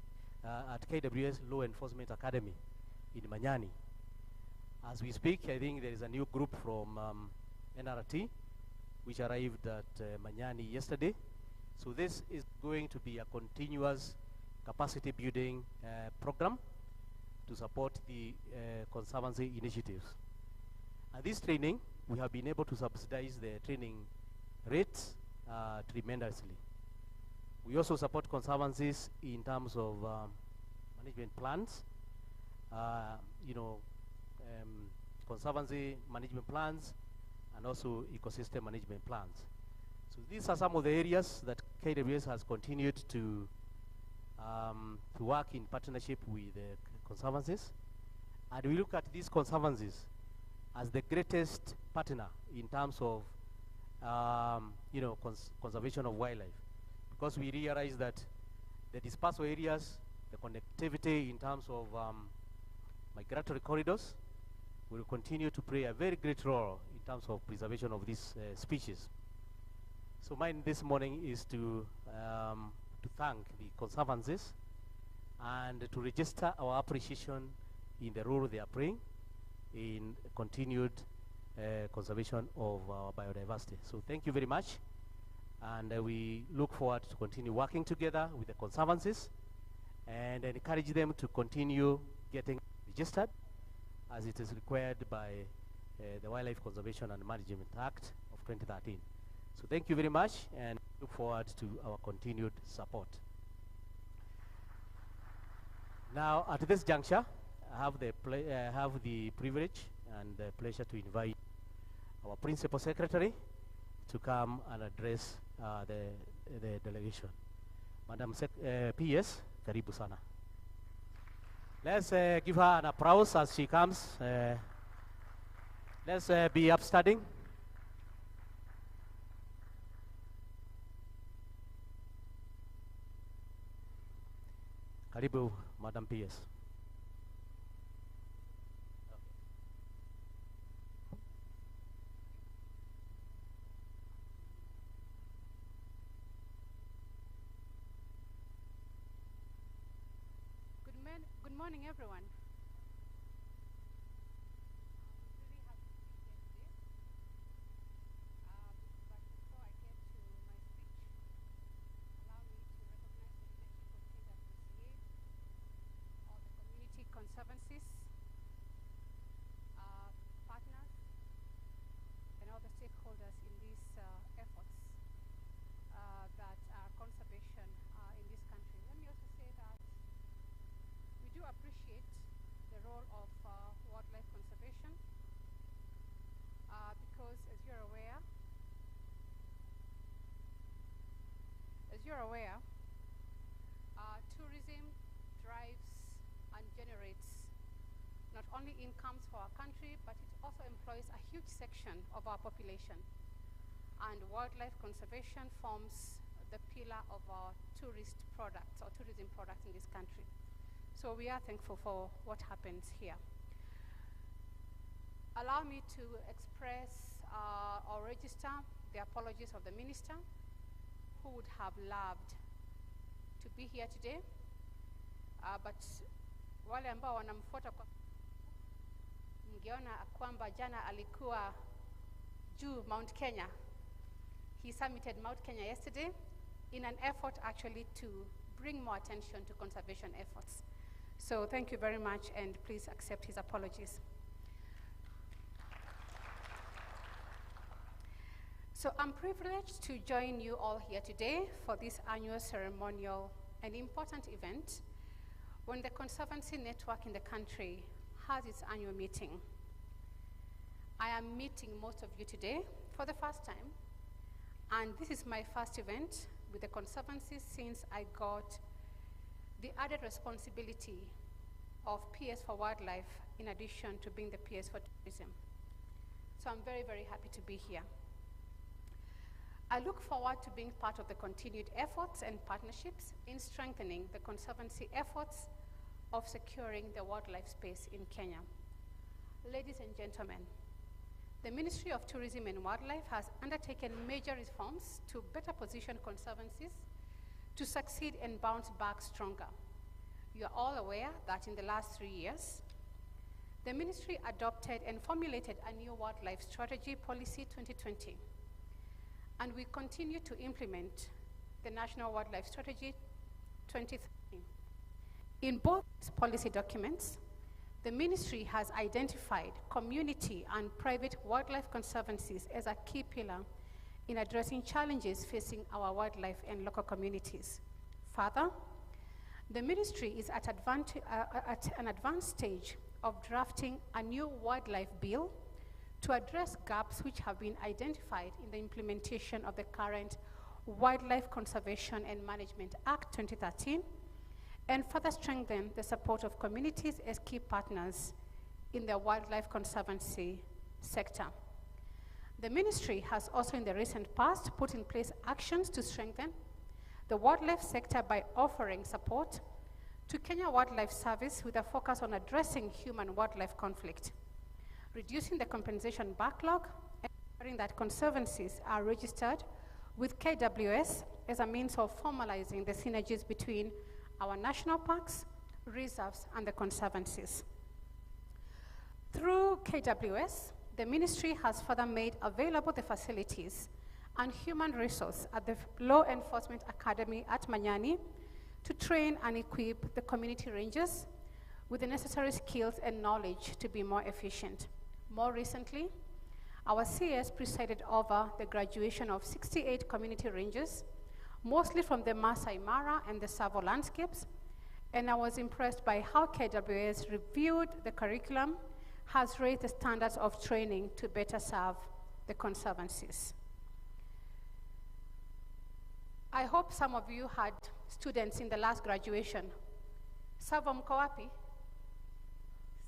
at KWS Law Enforcement Academy in Manyani. As we speak, I think there is a new group from NRT which arrived at Manyani yesterday. So this is going to be a continuous capacity building program to support the Conservancy initiatives. And this training, we have been able to subsidize the training rates tremendously. We also support Conservancies in terms of management plans, Conservancy management plans, and also ecosystem management plans. So these are some of the areas that KWS has continued to work in partnership with the Conservancies. And we look at these Conservancies as the greatest partner in terms of conservation of wildlife, because we realize that the dispersal areas, the connectivity in terms of migratory corridors will continue to play a very great role in terms of preservation of these species. So mine this morning is to thank the Conservancies and to register our appreciation in the role they are playing in continued conservation of our biodiversity. So thank you very much, and we look forward to continue working together with the Conservancies and encourage them to continue getting registered as it is required by the Wildlife Conservation and Management Act of 2013. So thank you very much, and look forward to our continued support. Now, at this juncture, I have the privilege and the pleasure to invite our Principal Secretary to come and address the delegation. Madam PS, karibu sana. Let's give her an applause as she comes. Let's be upstanding. Karibu, Madam PS. Good morning, everyone. Really happy to be here today. But before I get to my speech, allow me to recognize the leadership of KWCA, all the community conservancies, partners, and all the stakeholders in these efforts that are conservation in this country. Let me also say that we do appreciate the role of wildlife conservation because, as you're aware, tourism drives and generates not only incomes for our country, but it also employs a huge section of our population. And wildlife conservation forms the pillar of our tourist products or tourism products in this country. So we are thankful for what happens here. Allow me to express or register the apologies of the Minister, who would have loved to be here today, but wale ambao wanamfuata kwa mngeona kwamba jana alikuwa juu Mount Kenya. He summited Mount Kenya yesterday in an effort actually to bring more attention to conservation efforts. So thank you very much, and please accept his apologies. So I'm privileged to join you all here today for this annual ceremonial and important event when the Conservancy network in the country has its annual meeting. I am meeting most of you today for the first time, and this is my first event with the Conservancy since I got the added responsibility of PS for Wildlife in addition to being the PS for Tourism. So I'm very, very happy to be here. I look forward to being part of the continued efforts and partnerships in strengthening the Conservancy efforts of securing the wildlife space in Kenya. Ladies and gentlemen, the Ministry of Tourism and Wildlife has undertaken major reforms to better position conservancies to succeed and bounce back stronger. You are all aware that in the last 3 years, the Ministry adopted and formulated a new wildlife strategy, Policy 2020. And we continue to implement the National Wildlife Strategy 2030. In both policy documents, the Ministry has identified community and private wildlife conservancies as a key pillar in addressing challenges facing our wildlife and local communities. Further, the Ministry is at an advanced stage of drafting a new wildlife bill to address gaps which have been identified in the implementation of the current Wildlife Conservation and Management Act 2013, and further strengthen the support of communities as key partners in the wildlife conservancy sector. The Ministry has also in the recent past put in place actions to strengthen the wildlife sector by offering support to Kenya Wildlife Service with a focus on addressing human-wildlife conflict, reducing the compensation backlog, and ensuring that conservancies are registered with KWS as a means of formalizing the synergies between our national parks, reserves, and the conservancies. Through KWS, the Ministry has further made available the facilities and human resource at the Law Enforcement Academy at Manyani to train and equip the community rangers with the necessary skills and knowledge to be more efficient. More recently, our CS presided over the graduation of 68 community rangers, mostly from the Masai Mara and the Savo landscapes, and I was impressed by how KWS reviewed the curriculum, has raised the standards of training to better serve the conservancies. I hope some of you had students in the last graduation. Savo mko wapi?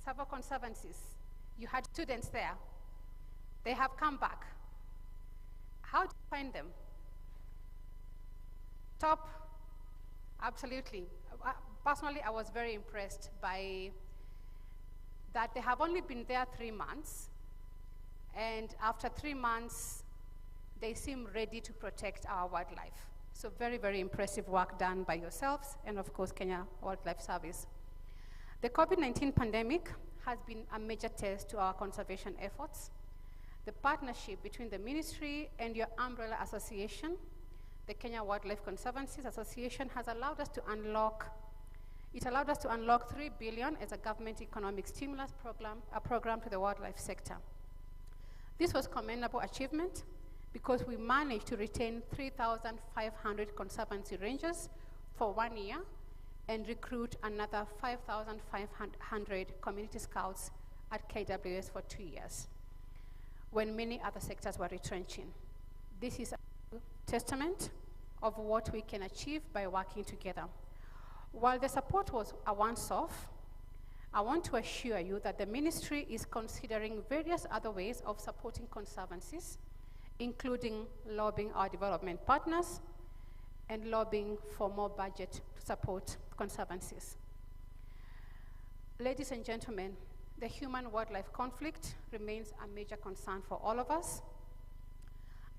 Savo Conservancies. You had students there. They have come back. How do you find them? Top, absolutely. Personally, I was very impressed by that they have only been there 3 months, and after 3 months, they seem ready to protect our wildlife. So very, very impressive work done by yourselves and of course, Kenya Wildlife Service. The COVID-19 pandemic has been a major test to our conservation efforts. The partnership between the Ministry and your umbrella association, the Kenya Wildlife Conservancies Association, has allowed us to unlock, it allowed us to unlock 3 billion as a government economic stimulus program, a program to the wildlife sector. This was commendable achievement because we managed to retain 3,500 conservancy rangers for 1 year and recruit another 5,500 community scouts at KWS for 2 years, when many other sectors were retrenching. This is a testament of what we can achieve by working together. While the support was a once-off, I want to assure you that the Ministry is considering various other ways of supporting conservancies, including lobbying our development partners and lobbying for more budget to support conservancies. Ladies and gentlemen, the human-wildlife conflict remains a major concern for all of us,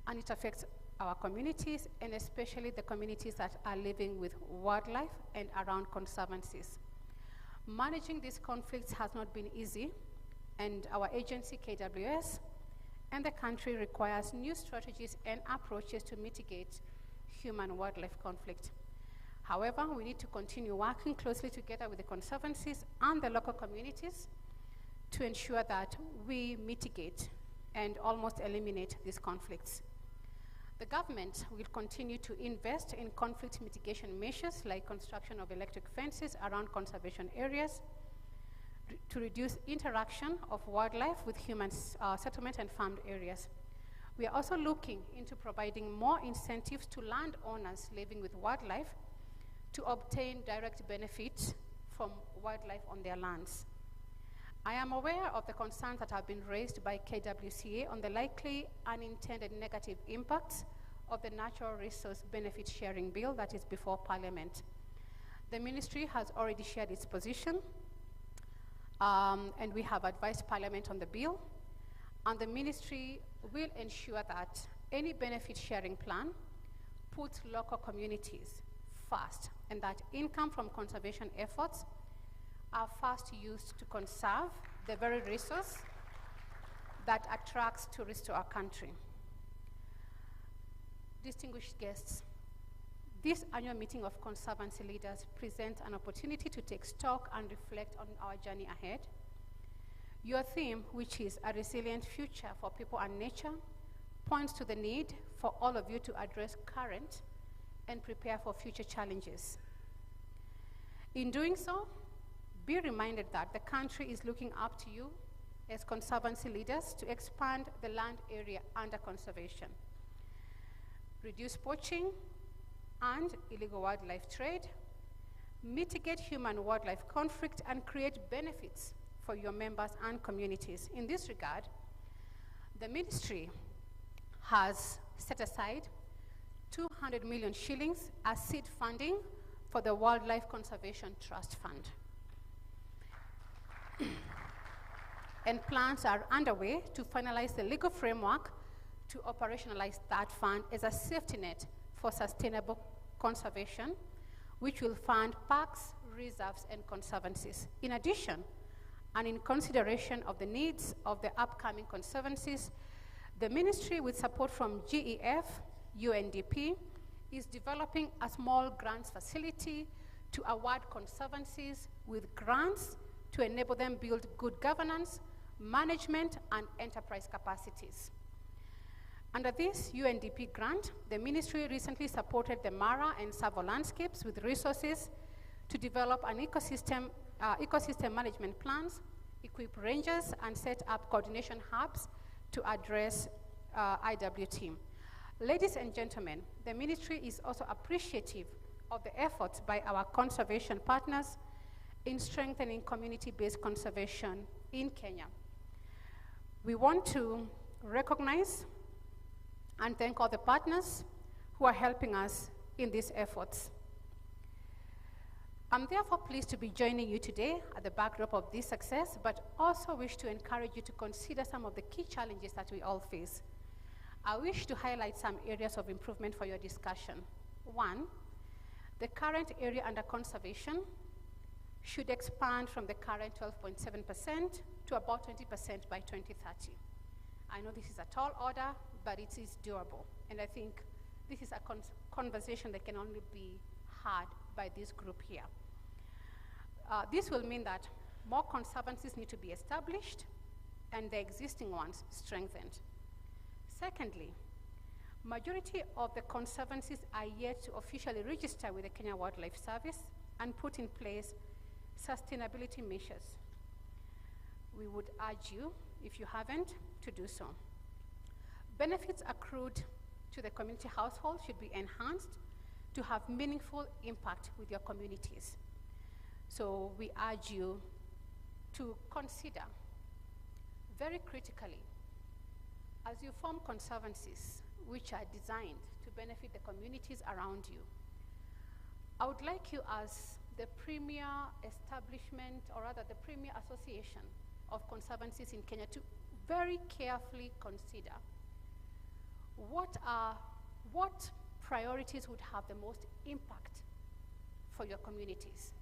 and it affects our communities, and especially the communities that are living with wildlife and around conservancies. Managing these conflicts has not been easy, and our agency, KWS, and the country requires new strategies and approaches to mitigate human-wildlife conflict. However, we need to continue working closely together with the conservancies and the local communities to ensure that we mitigate and almost eliminate these conflicts. The government will continue to invest in conflict mitigation measures like construction of electric fences around conservation areas to reduce interaction of wildlife with human settlement and farmed areas. We are also looking into providing more incentives to landowners living with wildlife to obtain direct benefits from wildlife on their lands. I am aware of the concerns that have been raised by KWCA on the likely unintended negative impacts of the Natural Resource Benefit Sharing Bill that is before Parliament. The ministry has already shared its position, and we have advised Parliament on the bill, and the ministry will ensure that any benefit sharing plan puts local communities first, and that income from conservation efforts are first used to conserve the very resource that attracts tourists to our country. Distinguished guests, this annual meeting of Conservancy leaders presents an opportunity to take stock and reflect on our journey ahead. Your theme, which is a resilient future for people and nature, points to the need for all of you to address current and prepare for future challenges. In doing so, be reminded that the country is looking up to you as Conservancy leaders to expand the land area under conservation, reduce poaching and illegal wildlife trade, mitigate human-wildlife conflict, and create benefits for your members and communities. In this regard, the ministry has set aside 200 million shillings as seed funding for the Wildlife Conservation Trust Fund. And plans are underway to finalize the legal framework to operationalize that fund as a safety net for sustainable conservation, which will fund parks, reserves, and conservancies. In addition, and in consideration of the needs of the upcoming conservancies, the ministry, with support from GEF, UNDP, is developing a small grants facility to award conservancies with grants to enable them build good governance, management, and enterprise capacities. Under this UNDP grant, the ministry recently supported the Mara and Savo landscapes with resources to develop an ecosystem management plans, equip rangers, and set up coordination hubs to address IWT. Ladies and gentlemen, the ministry is also appreciative of the efforts by our conservation partners in strengthening community-based conservation in Kenya. We want to recognize and thank all the partners who are helping us in these efforts. I'm therefore pleased to be joining you today at the backdrop of this success, but also wish to encourage you to consider some of the key challenges that we all face. I wish to highlight some areas of improvement for your discussion. One, the current area under conservation should expand from the current 12.7% to about 20% by 2030. I know this is a tall order, but it is doable. And I think this is a conversation that can only be had by this group here. This will mean that more conservancies need to be established and the existing ones strengthened. Secondly, majority of the conservancies are yet to officially register with the Kenya Wildlife Service and put in place sustainability measures. We would urge you, if you haven't, to do so. Benefits accrued to the community household should be enhanced to have meaningful impact with your communities. So we urge you to consider very critically, as you form conservancies which are designed to benefit the communities around you, I would like you, as the premier establishment, or rather the premier association of conservancies in Kenya, to very carefully consider what priorities would have the most impact for your communities.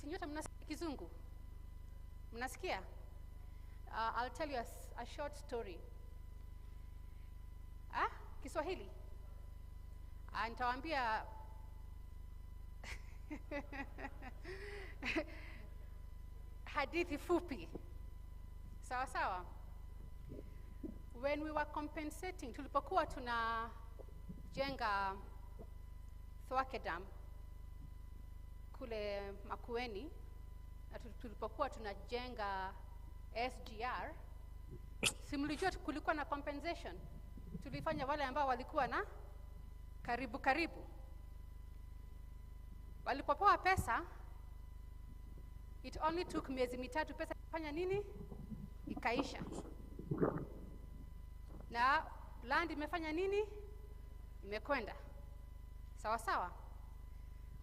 Sinyota mnasikia Kizungu? Mnasikia? I'll tell you a short story. Kiswahili? Nitawaambia hadithi fupi. Sawa sawa? When we were compensating, tulipokuwa tunajenga Thwake Dam kule Makueni, na tulipokuwa tunajenga SGR, simlijua kulikuwa na compensation. Tulifanya wale ambao walikuwa na karibu. Walipopewa pesa, it only took miezi mitatu pesa kufanya nini? Ikaisha. Na land imefanya nini? Imekwenda. Sawa sawa?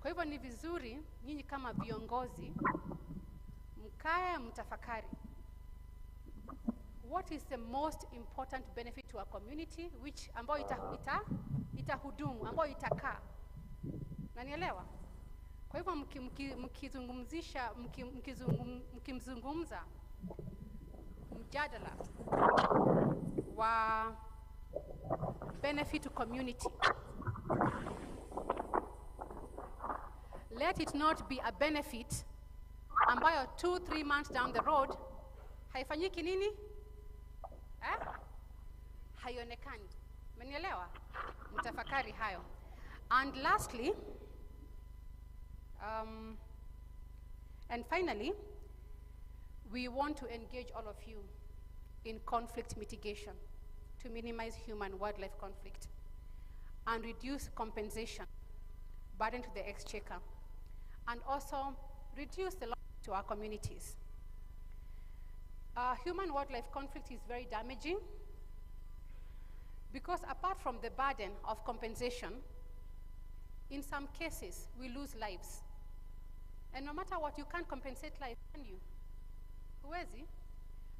Kwa hivyo ni vizuri nyinyi kama viongozi mkae mtafakari. What is the most important benefit to our community, which ambayo itahudumu, ambayo itakaa. Nanielewa? Kwa hivyo mkizungumza mjadala wa benefit to community, let it not be a benefit ambayo 2-3 months down the road haifanyiki nini? Haionekani. Mmenielewa? Mtafakari hayo. And lastly, and finally, we want to engage all of you in conflict mitigation to minimize human-wildlife conflict and reduce compensation burden to the exchequer, and also reduce the loss to our communities. Human-wildlife conflict is very damaging because apart from the burden of compensation, in some cases, we lose lives. And no matter what, you can't compensate life, can you? Huwezi?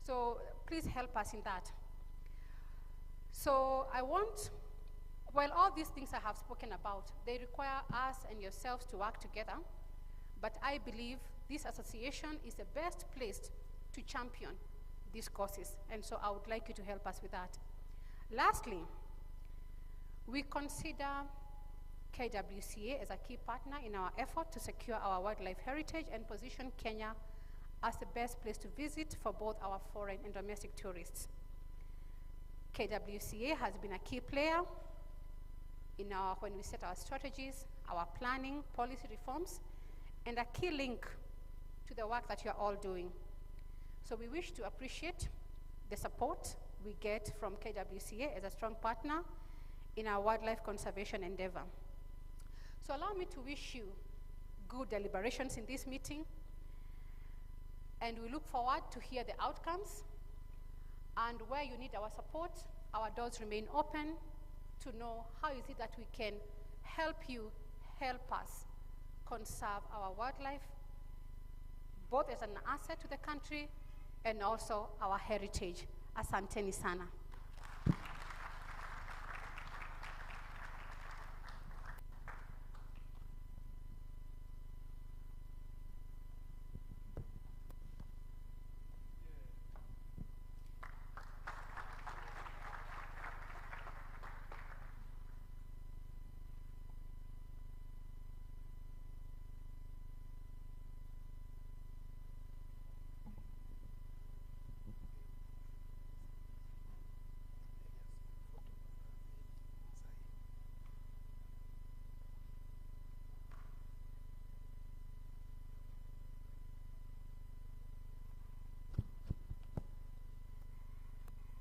So please help us in that. So I want, while all these things I have spoken about, they require us and yourselves to work together, but I believe this association is the best placed to champion these causes, and so I would like you to help us with that. Lastly, we consider KWCA as a key partner in our effort to secure our wildlife heritage and position Kenya as the best place to visit for both our foreign and domestic tourists. KWCA has been a key player in when we set our strategies, our planning, policy reforms, and a key link to the work that you are all doing. So we wish to appreciate the support we get from KWCA as a strong partner in our wildlife conservation endeavor. So allow me to wish you good deliberations in this meeting, and we look forward to hear the outcomes, and where you need our support, our doors remain open to know how is it that we can help you, help us conserve our wildlife, both as an asset to the country and also our heritage. Asanteni sana.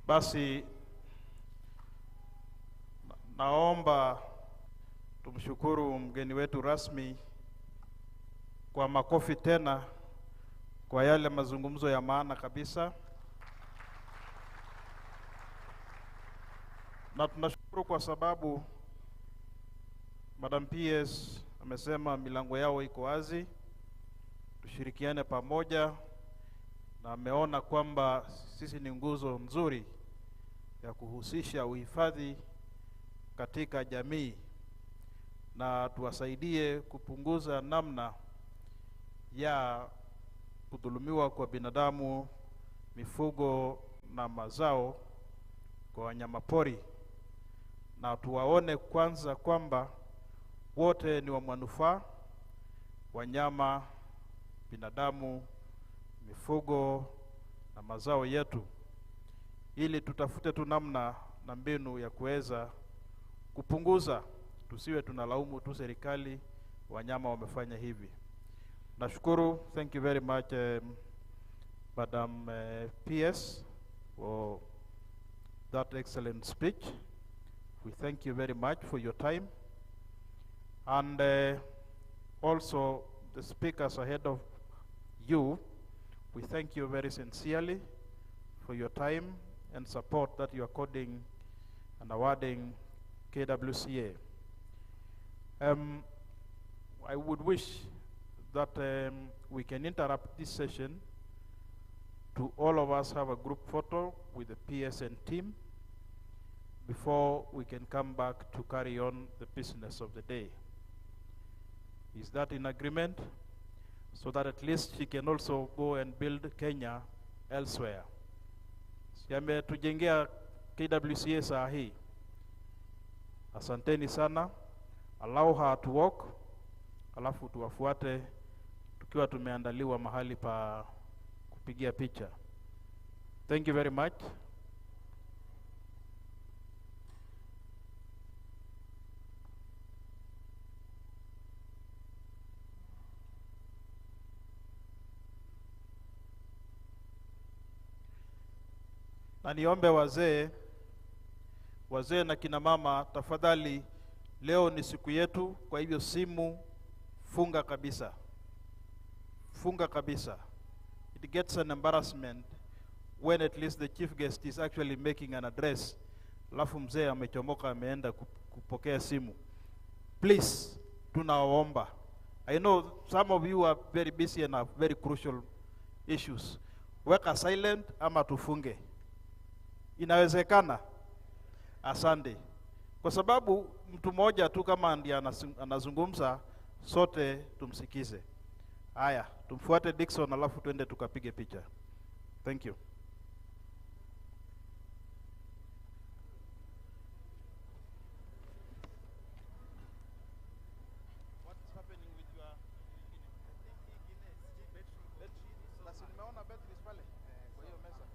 Basi naomba tumshukuru mgeni wetu rasmi kwa makofi tena kwa yale mazungumzo ya maana kabisa. Na tunashukuru kwa sababu Madam PS amesema milango yao iko wazi, tushirikiane pamoja, na ameona kwamba sisi ni nguzo nzuri ya kuhusisha uhifadhi katika jamii, na tuwasaidie kupunguza namna ya kudhulumiwa kwa binadamu, mifugo na mazao kwa wanyamapori, na tuwaone kwanza kwamba wote ni wa manufaa: wanyama, binadamu, mifugo na mazao yetu, ili tutafute tu namna na mbinu ya kuweza kupunguza, tusiwe tunalaumu tu serikali, wanyama wamefanya hivi. Nashukuru, thank you very much Madam PS for that excellent speech. We thank you very much for your time, and also the speakers ahead of you, we thank you very sincerely for your time and support that you are according and awarding KWCA. I would wish that we can interrupt this session to all of us have a group photo with the PSN team before we can come back to carry on the business of the day. Is that in agreement? So that at least she can also go and build Kenya elsewhere. Yametujengea KWCA saa hii. Asanteni sana. Allow her to walk, alafu tuwafuate tukiwa tumeandaliwa mahali pa kupigia picha. Thank you very much. Na niombe wazee na kina mama, tafadhali, leo ni siku yetu, kwa hivyo simu funga kabisa. Funga kabisa. It gets an embarrassment when at least the chief guest is actually making an address, alafu mzee amechomoka ameenda kupokea simu. Please, tunaomba. I know some of you are very busy and have very crucial issues. Weka silent ama tufunge. Inawezekana? Asante. Kwa sababu mtu mmoja tu kama ndiye anazungumza, sote tumsikize. Haya, tumfuate Dickson alafu twende tukapige picha. Thank you. What's happening with your basi nimeona batteries pale kwa hiyo meza.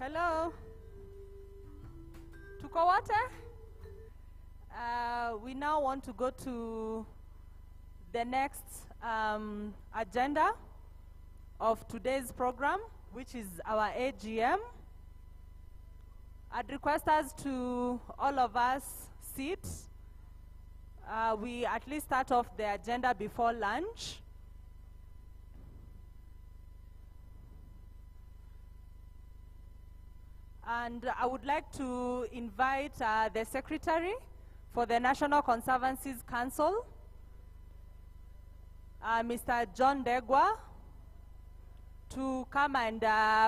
Hello. Tuko wote? We now want to go to the next agenda of today's program, which is our AGM. I'd request us to, all of us, sit. We at least start off the agenda before lunch. And I would like to invite the Secretary for the National Conservancies Council, Mr. John Degwa, to come and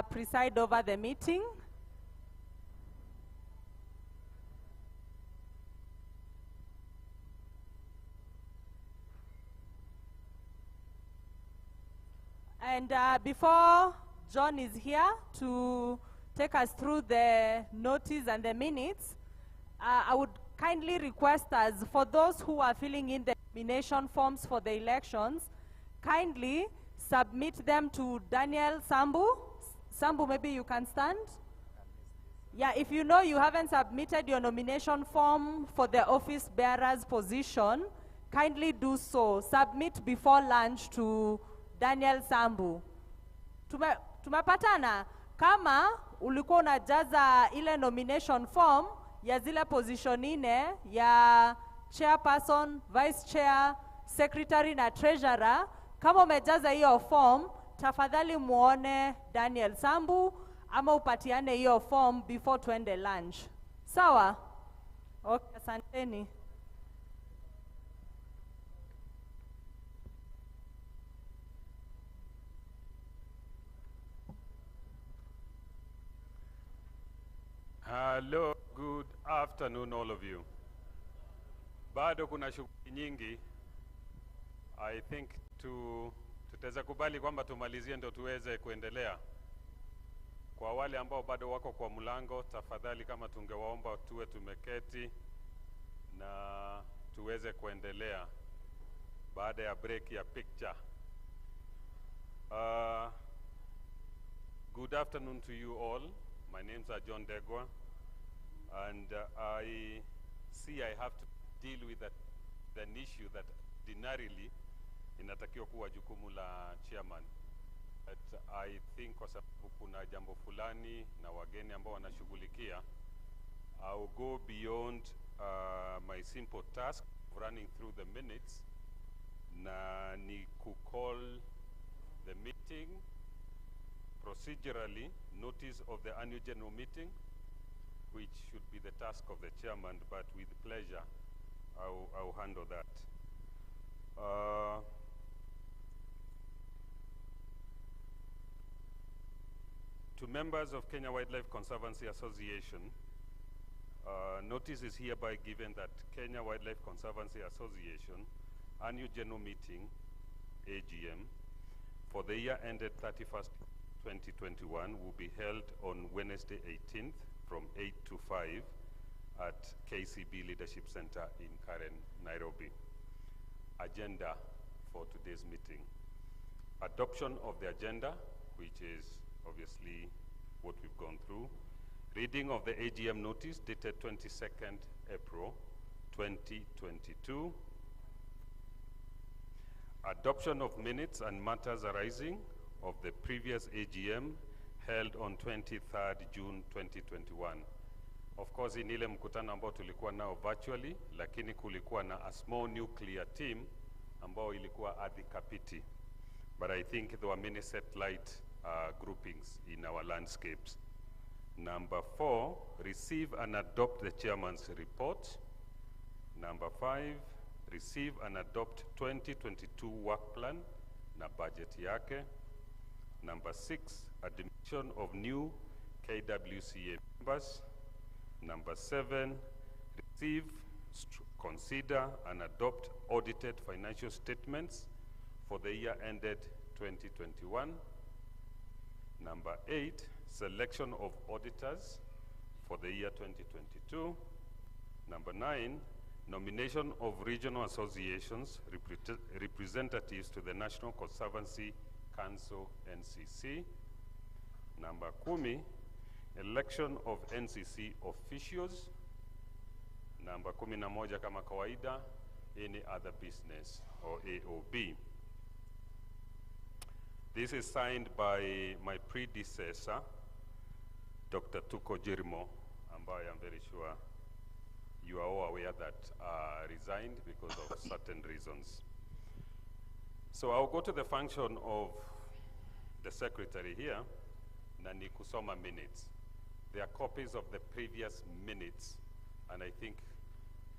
preside over the meeting. And before John is here to take us through the notice and the minutes, I would kindly request us, for those who are filling in the nomination forms for the elections, kindly submit them to Daniel Sambu. Sambu, maybe you can stand. Yeah, if you know you haven't submitted your nomination form for the office bearer's position, kindly do so. Submit before lunch to Daniel Sambu. Tumepatana? Kama ulikuwa unajaza ile nomination form ya zile position ine ya chairperson, vice chair, secretary na treasurer, kama umejaza hiyo form, tafadhali muone Daniel Sambu ama upatiane hiyo form before tuende lunch. Sawa? Okay, asanteni. Hello, good afternoon all of you. Bado kuna shughuli nyingi. I think tutaweza kubali kwamba tumalizie ndio tuweze kuendelea. Kwa wale ambao bado wako kwa mlango, tafadhali kama tungewaomba tuwe tumeketi na tuweze kuendelea baada ya break ya picture. Good afternoon to you all. My name's John Degwa, and I see I have to deal with an issue that ordinarily inatakiwa kuwa jukumu la chairman. But I think kwa sababu kuna jambo fulani na wageni ambao wanashughulikia, I'll go beyond my simple task of running through the minutes na ni call the meeting. Procedurally, notice of the annual general meeting, which should be the task of the chairman, but with pleasure, I'll handle that. To members of Kenya Wildlife Conservancy Association, notice is hereby given that Kenya Wildlife Conservancy Association annual general meeting, AGM, for the year ended 31st 2021 will be held on Wednesday 18th from 8 to 5 at KCB Leadership Center in Karen, Nairobi. Agenda for today's meeting. Adoption of the agenda, which is obviously what we've gone through. Reading of the AGM notice dated 22nd April 2022. Adoption of minutes and matters arising of the previous AGM held on 23rd June 2021. Of course, in ile mkutano ambao tulikuwa nao virtually, lakini kulikuwa na a small nuclear team ambao ilikuwa Adhi Kapiti. But I think there were many satellite groupings in our landscapes. Number 4, receive and adopt the chairman's report. Number 5, receive and adopt 2022 work plan na budget yake. Number 6, admission of new KWCA members. Number 7, receive, consider and adopt audited financial statements for the year ended 2021. Number 8, selection of auditors for the year 2022. Number 9, nomination of regional associations representatives to the National Conservancy Council, NCC. Number 10, election of NCC officials. Namba 11 kama kawaida, any other business or AOB. This is signed by my predecessor, Dr. Tuko Jirimo, ambaye I'm very sure you are all aware that resigned because of certain reasons. So I'll go to the function of the secretary here, na ni kusoma minutes. There are copies of the previous minutes, and I think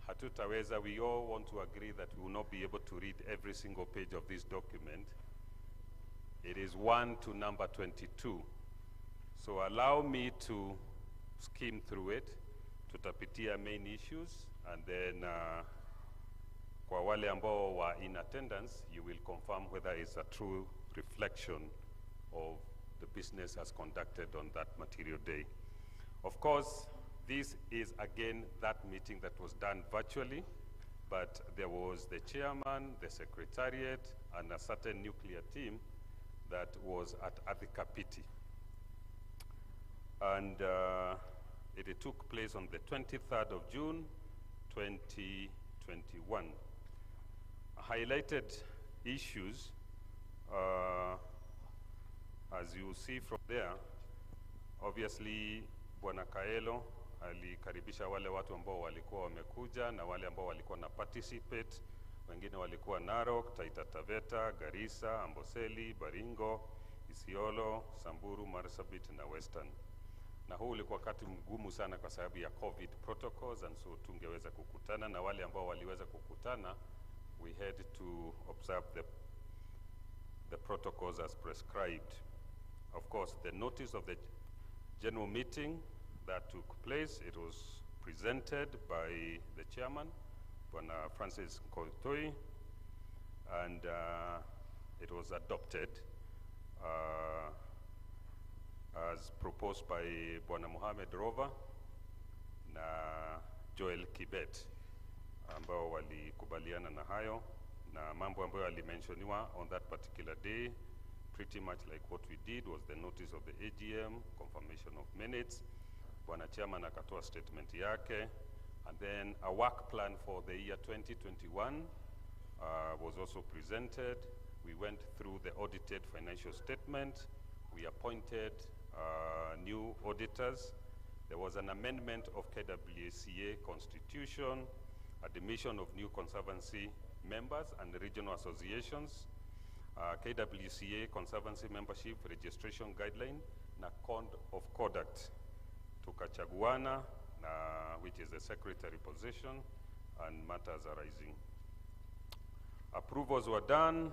hatutaweza, we all want to agree that we will not be able to read every single page of this document. It is 1 to number 22. So allow me to skim through it, tutapitia main issues, and then kwa wale ambao were in attendance, you will confirm whether it's a true reflection of the business as conducted on that material day. Of course, this is again that meeting that was done virtually, but there was the chairman, the secretariat, and a certain nuclear team that was at Adhikapiti. And it took place on the 23rd of June, 2021. Highlighted issues, as you see from there, obviously Bwana Kaelo alikaribisha wale watu ambao walikuwa wamekuja na wale ambao walikuwa na participate. Wengine walikuwa Narok, Taita Taveta, Garissa, Amboseli, Baringo, Isiolo, Samburu, Marsabit na Western. Na huu ulikuwa wakati mgumu sana kwa sababu ya COVID protocols, and so tungeweza kukutana, na wale ambao waliweza kukutana, we had to observe the protocols as prescribed. Of course, the notice of the general meeting that took place, it was presented by the chairman, Bwana Francis Koitoi, and it was adopted as proposed by Bwana Mohamed Rova na Joel Kibet, ambao walikubaliana na hayo, na mambo ambayo alimensioniwa on that particular day, pretty much like what we did was the notice of the AGM, confirmation of minutes, Bwana Chairman akatoa statement yake, and then a work plan for the year 2021 was also presented. We went through the audited financial statement. We appointed new auditors. There was an amendment of KWCA constitution, admission of new conservancy members and regional associations, KWCA conservancy membership registration guideline, na code of conduct. Tukachaguana, which is the secretary position, and matters arising. Approvals were done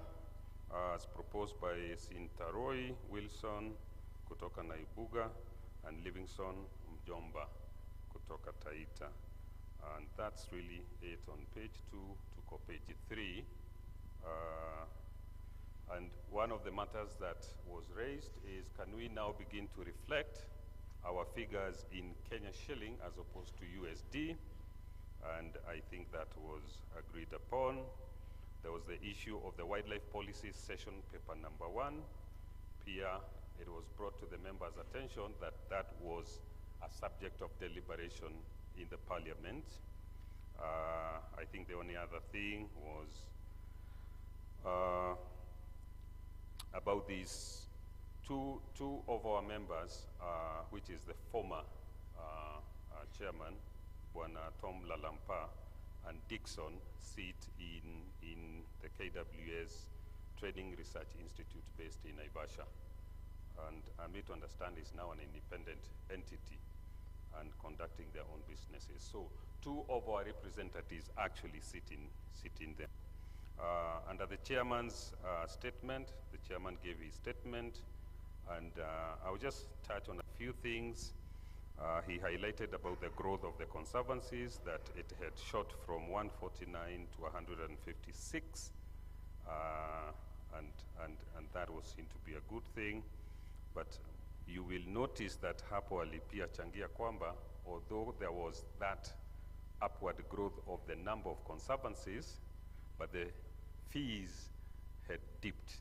as proposed by Sintaroi Wilson kutoka Naibuga and Livingston Mjomba kutoka Taita. And that's really it on page 2 to page 3. And one of the matters that was raised is, can we now begin to reflect our figures in Kenya shilling as opposed to USD? And I think that was agreed upon. There was the issue of the wildlife policy session paper number 1. Here, it was brought to the members' attention that that was a subject of deliberation in the parliament. I think the only other thing was about these two of our members, which is the former chairman, Bwana Tom Lalampa, and Dixon, sit in the KWS Trading Research Institute based in Naivasha. And I'm made to understand is now an independent entity and conducting their own businesses. So 2 of our representatives actually sit in there. Under the chairman's statement, the chairman gave his statement, and I'll just touch on a few things. He highlighted about the growth of the conservancies, that it had shot from 149 to 156, and that was seen to be a good thing. But you will notice that hapo alipia changia kwamba, although there was that upward growth of the number of conservancies, but the fees had dipped.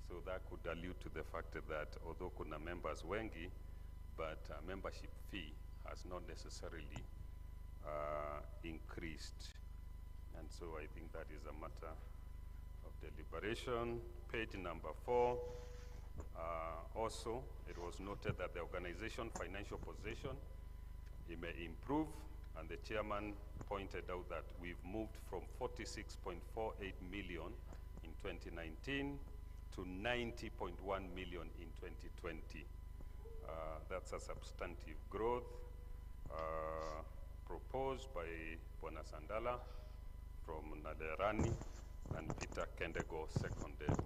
So that could allude to the fact that although kuna members wengi, but membership fee has not necessarily increased. And so I think that is a matter of deliberation. Page number 4, also it was noted that the organization financial position, it may improve, and the chairman pointed out that we've moved from 46.48 million in 2019 to 90.1 million in 2020. That's a substantive growth proposed by Bwana Sandala from Naderani, and Peter Kendego seconded.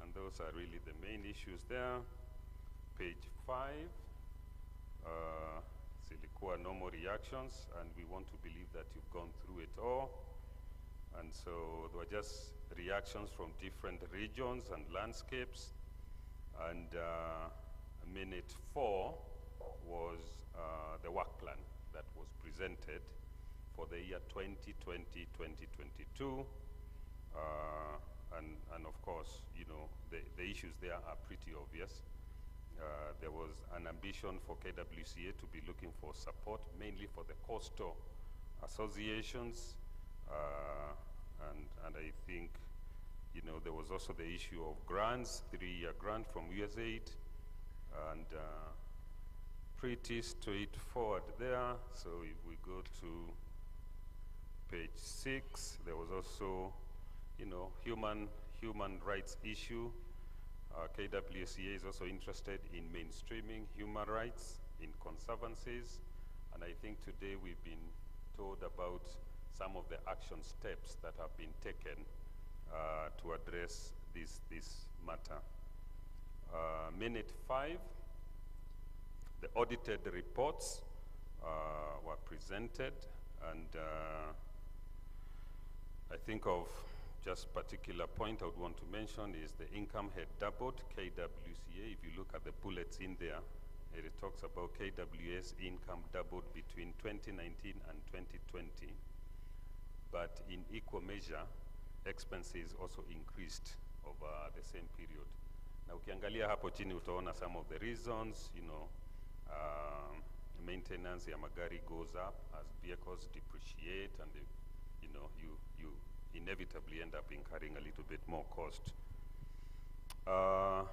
And those are really the main issues there. Page 5, zilikuwa normal reactions, and we want to believe that you've gone through it all. And so there were just reactions from different regions and landscapes. And minute 4 was the work plan that was presented for the year 2020-2022. And of course, you know, the issues there are pretty obvious. There was an ambition for KWCA to be looking for support, mainly for the coastal associations. And I think, you know, there was also the issue of grants, 3-year grant from USAID, and pretty straightforward there. So if we go to page 6, there was also, you know, human rights issue. KWCA is also interested in mainstreaming human rights in conservancies, and I think today we've been told about some of the action steps that have been taken to address this matter. Minute 5, the audited reports were presented, and I think of just particular point I would want to mention is the income had doubled KWCA. If you look at the bullets in there, it talks about KWS income doubled between 2019 and 2020. But in equal measure, expenses also increased over the same period. Na ukiangalia hapo chini utaona some of the reasons, you know, maintenance ya magari goes up as vehicles depreciate, and you know, you inevitably end up incurring a little bit more cost. I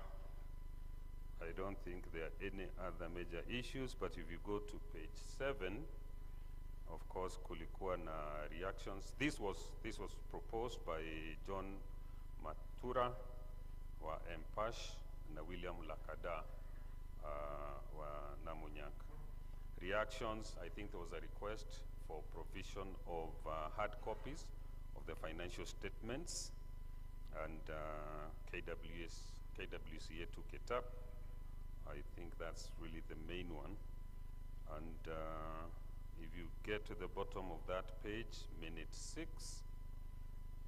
don't think there are any other major issues, but if you go to page 7, of course, kulikuwa na reactions. This was proposed by John Matura wa Mpash na William Lakada wa Namunyak. Reactions, I think there was a request for provision of hard copies of the financial statements, and KWCA took it up. I think that's really the main one. And if you get to the bottom of that page, minute 6,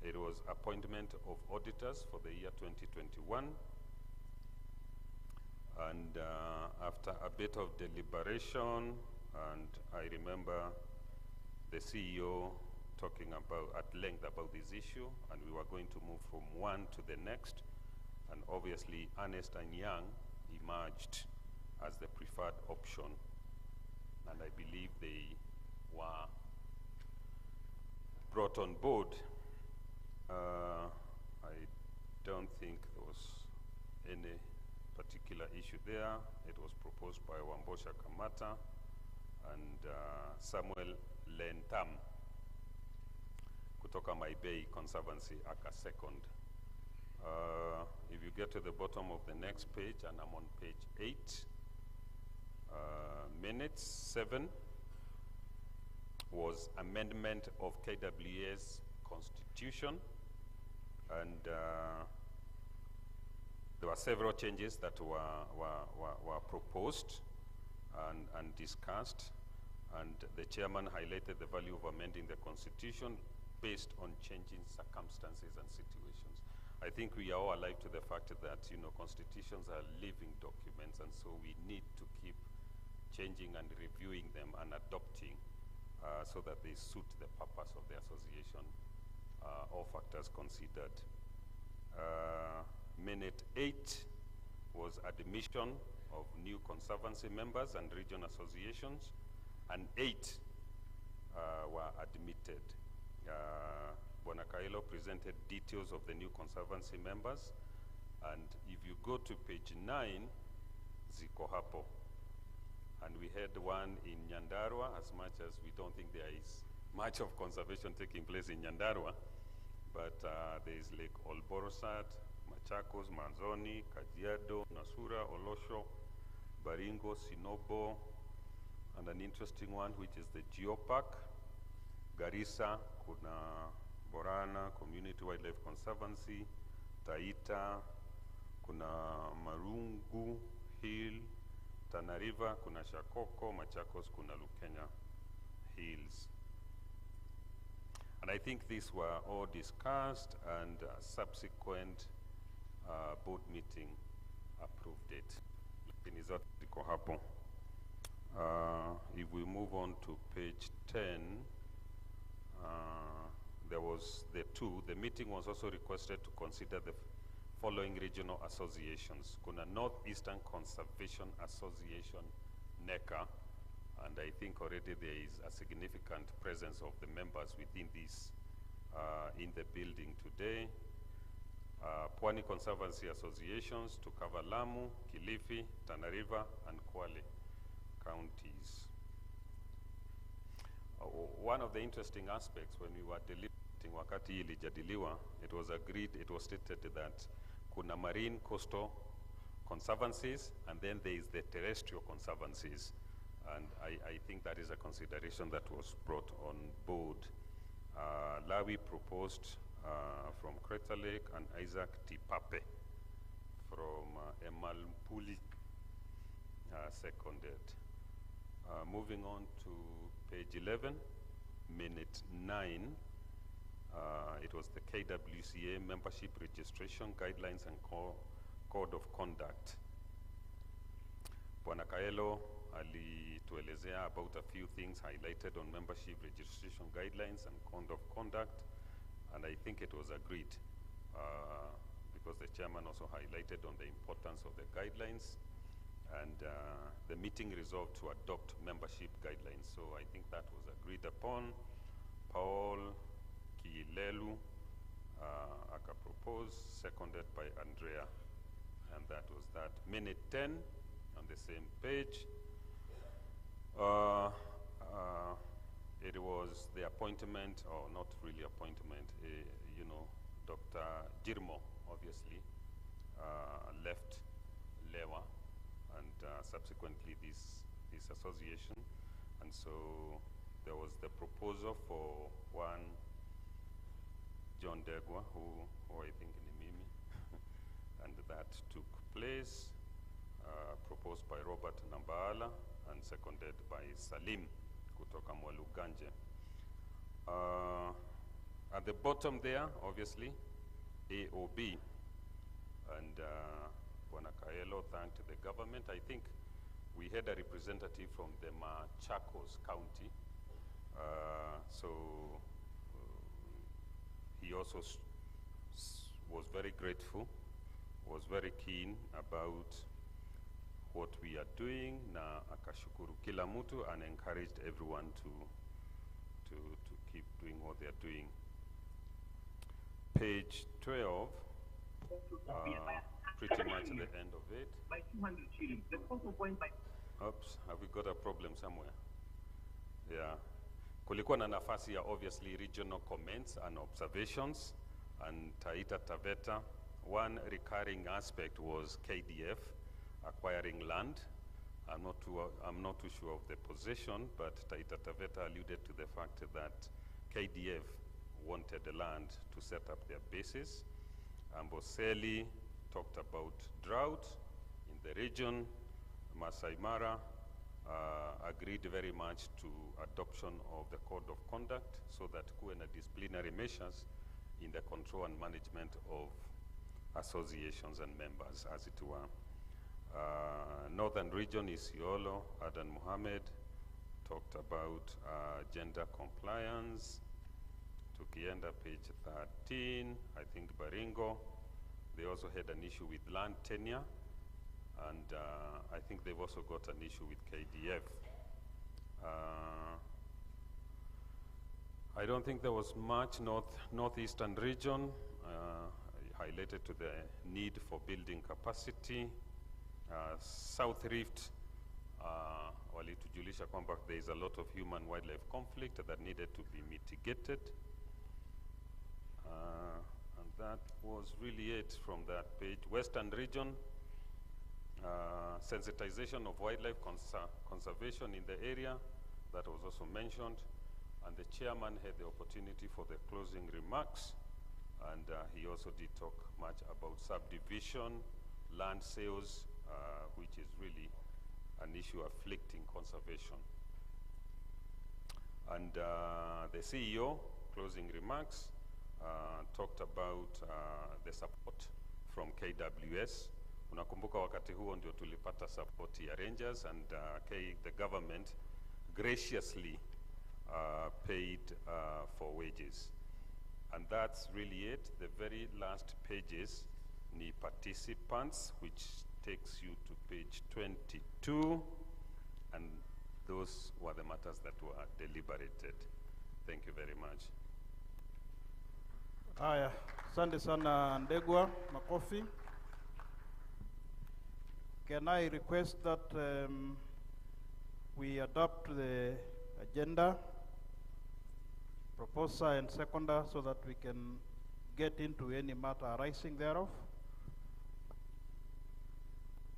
it was appointment of auditors for the year 2021. And after a bit of deliberation, and I remember the CEO talking at length about this issue, and we were going to move from one to the next, and obviously Ernst & Young emerged as the preferred option, and I believe they were brought on board. I don't think there was any particular issue there. It was proposed by Wambosha Kamata and Samuel Lentam kutoka Maibei Conservancy aka second. If you get to the bottom of the next page, and I'm on page 8, minutes 7 was amendment of KWA's constitution, and there were several changes that were proposed and discussed, and the chairman highlighted the value of amending the constitution based on changing circumstances and situations. I think we are all alive to the fact that, you know, constitutions are living documents, and so we need to keep changing and reviewing them and adopting so that they suit the purpose of the association, all factors considered. Minute 8 was admission of new conservancy members and region associations, and 8 were admitted. Bwana Kaelo presented details of the new conservancy members, and if you go to page 9, ziko hapo. And we had one in Nyandarua, as much as we don't think there is much of conservation taking place in Nyandarua, but there is Lake Olborosat, Machakos, Manzoni, Kajiado, Nasura, Olosho, Baringo, Sinobo, and an interesting one which is the Geopark, Garissa, kuna Borana Community Wildlife Conservancy, Taita, kuna Marungu Hill, Tana River, kuna Shakoko, Machakos, kuna Lukenya Hills. And I think these were all discussed, and subsequent board meeting approved it. If we move on to page 10, there was the meeting was also requested to consider the following regional associations. Kuna Northeastern Conservation Association, NECA, and I think already there is a significant presence of the members within this in the building today. Pwani Conservancy Associations to cover Lamu, Kilifi, Tana River, and Kwale counties. One of the interesting aspects when we were deliberating wakati ilijadiliwa, it was agreed, it was stated that kuna marine coastal conservancies, and then there is the terrestrial conservancies. And I think that is a consideration that was brought on board. Lawi proposed from Crater Lake, and Isaac Tipape from Emalpuli seconded. Moving on to page 11, minute 9, it was the KWCA membership registration guidelines and code of conduct. Bwana Kaelo alituelezea about a few things highlighted on membership registration guidelines and code of conduct, and I think it was agreed because the chairman also highlighted on the importance of the guidelines, and the meeting resolved to adopt membership guidelines. So I think that was agreed upon. Paul Kilelu aka propose, seconded by Andrea, and that was that. Minute 10 on the same page. It was the appointment, or not really appointment, you know, Dr. Jirmo, obviously, left Lewa, and subsequently this association. And so there was the proposal for one John Degwa, who I think ni mimi, and that took place, proposed by Robert Nambala and seconded by Salim kutoka Mwaluganje. At the bottom there, obviously, AOB, and Bwana Kaelo thanked the government. I think we had a representative from the Machakos County, so he also was very grateful, was very keen about what we are doing, na akashukuru kila mtu, and encouraged everyone to keep doing what they are doing. Page 12, pretty much the end of it. Oops, have we got a problem somewhere? Yeah. Kulikuwa na nafasi ya obviously regional comments and observations, and Taita Taveta, one recurring aspect was KDF acquiring land. I'm not too sure of the position, but Taita Taveta alluded to the fact that KDF wanted the land to set up their bases. Amboseli talked about drought in the region. Masai Mara agreed very much to adoption of the code of conduct so that kuwe na disciplinary measures in the control and management of associations and members, as it were. Northern region, Isiolo, Adan Mohammed talked about gender compliance. Tukienda page 13, I think Baringo, they also had an issue with land tenure, and I think they've also got an issue with KDF. I don't think there was much northeastern region highlighted to the need for building capacity. South Rift, walitujulisha kwamba there is a lot of human-wildlife conflict that needed to be mitigated. And that was really it from that page. Western region, sensitization of wildlife conservation in the area, that was also mentioned. And the chairman had the opportunity for the closing remarks. And he also did talk much about subdivision, land sales, which is really an issue afflicting conservation. And the CEO, closing remarks, talked about the support from KWS. Unakumbuka wakati huo ndio tulipata support ya Rangers, and the government graciously paid for wages. And that's really it. The very last pages ni participants, which takes you to page 22, and those were the matters that were deliberated. Thank you very much. Haya, asante sana Ndegwa, makofi. Can I request that we adopt the agenda, proposer and seconder, so that we can get into any matter arising thereof?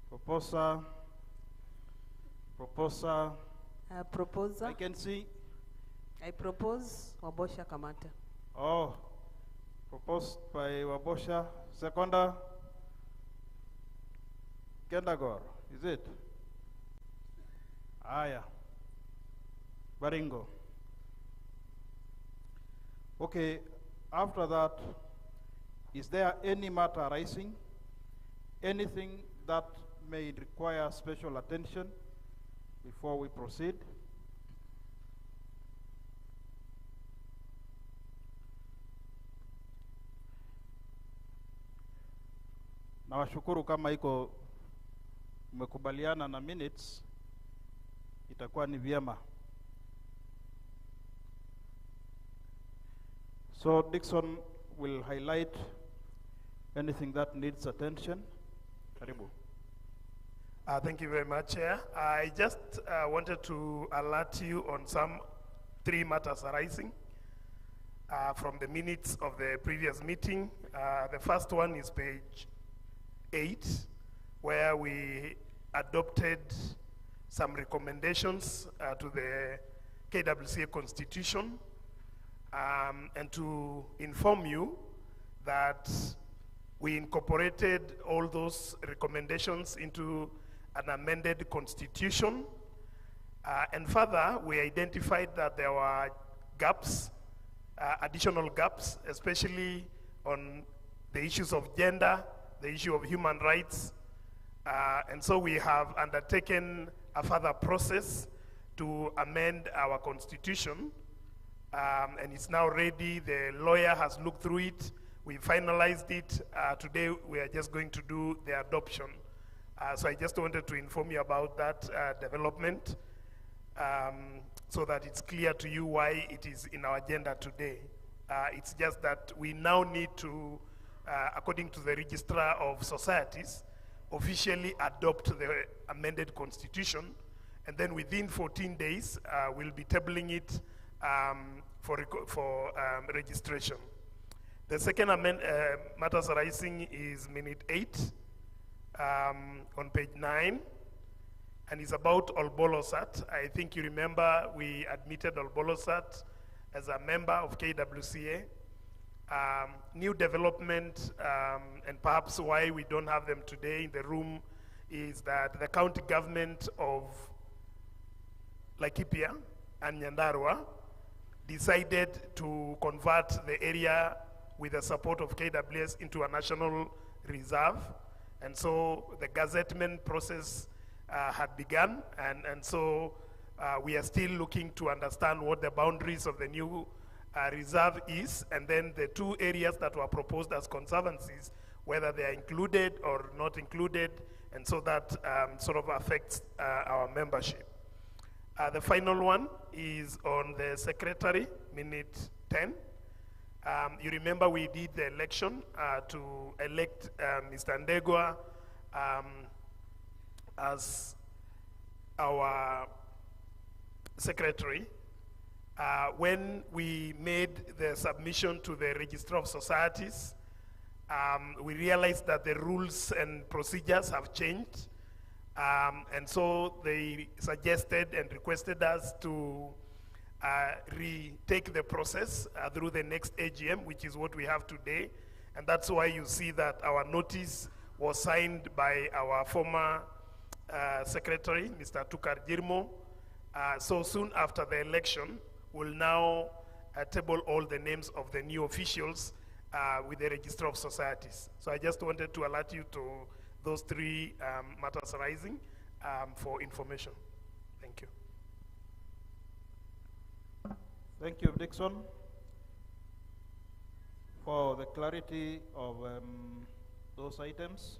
Proposer. Proposer. I can see. I propose Wabosha Kamata. Oh, proposed by Wabosha. Seconder. Kendagor, is it? Aya. Baringo. Okay, after that, is there any matter arising? Anything that may require special attention before we proceed? Nawashukuru kama iko umekubaliana na minutes, itakuwa ni vyema. So Dixon will highlight anything that needs attention. Karibu. Thank you very much, Chair. I just wanted to alert you on some 3 matters arising from the minutes of the previous meeting. The first one is page 8, where we adopted some recommendations to the KWCA Constitution, and to inform you that we incorporated all those recommendations into an amended constitution. And further, we identified that there were gaps, additional gaps, especially on the issues of gender, the issue of human rights. And so we have undertaken a further process to amend our constitution. And it's now ready. The lawyer has looked through it. We finalized it. Today, we are just going to do the adoption. So I just wanted to inform you about that development, so that it's clear to you why it is in our agenda today. It's just that we now need to, according to the Registrar of Societies, officially adopt the amended constitution, and then within 14 days, we'll be tabling it for registration. The second matters arising is minute 8 on page 9, and it's about Olbolosat. I think you remember we admitted Olbolosat as a member of KWCA. New development, and perhaps why we don't have them today in the room, is that the county government of Laikipia and Nyandarua decided to convert the area with the support of KWS into a national reserve. And so the gazettement process had begun, and so we are still looking to understand what the boundaries of the new reserve is, and then the 2 areas that were proposed as conservancies, whether they are included or not included, and so that sort of affects our membership. The final one is on the secretary, minute 10. You remember we did the election to elect Mr. Ndegwa as our secretary. When we made the submission to the Register of Societies, we realized that the rules and procedures have changed. And so they suggested and requested us to retake the process through the next AGM, which is what we have today. And that's why you see that our notice was signed by our former secretary, Mr. Tukar Jirmo. So soon after the election, we'll now table all the names of the new officials with the Register of Societies. So I just wanted to alert you to those three matters arising for information. Thank you. Thank you, Dixon, for the clarity of those items.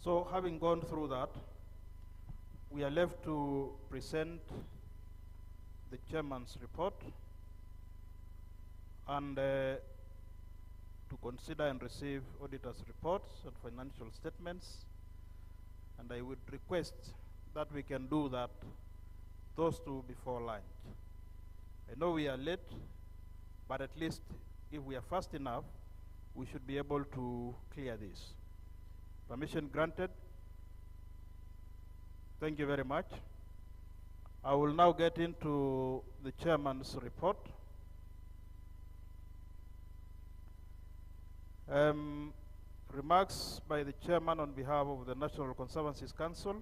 So having gone through that, we are left to present the chairman's report and to consider and receive auditors' reports and financial statements. And I would request that we can do that, those two before lunch. I know we are late, but at least if we are fast enough, we should be able to clear this. Permission granted. Thank you very much. I will now get into the chairman's report. Remarks by the chairman on behalf of the National Conservancies Council.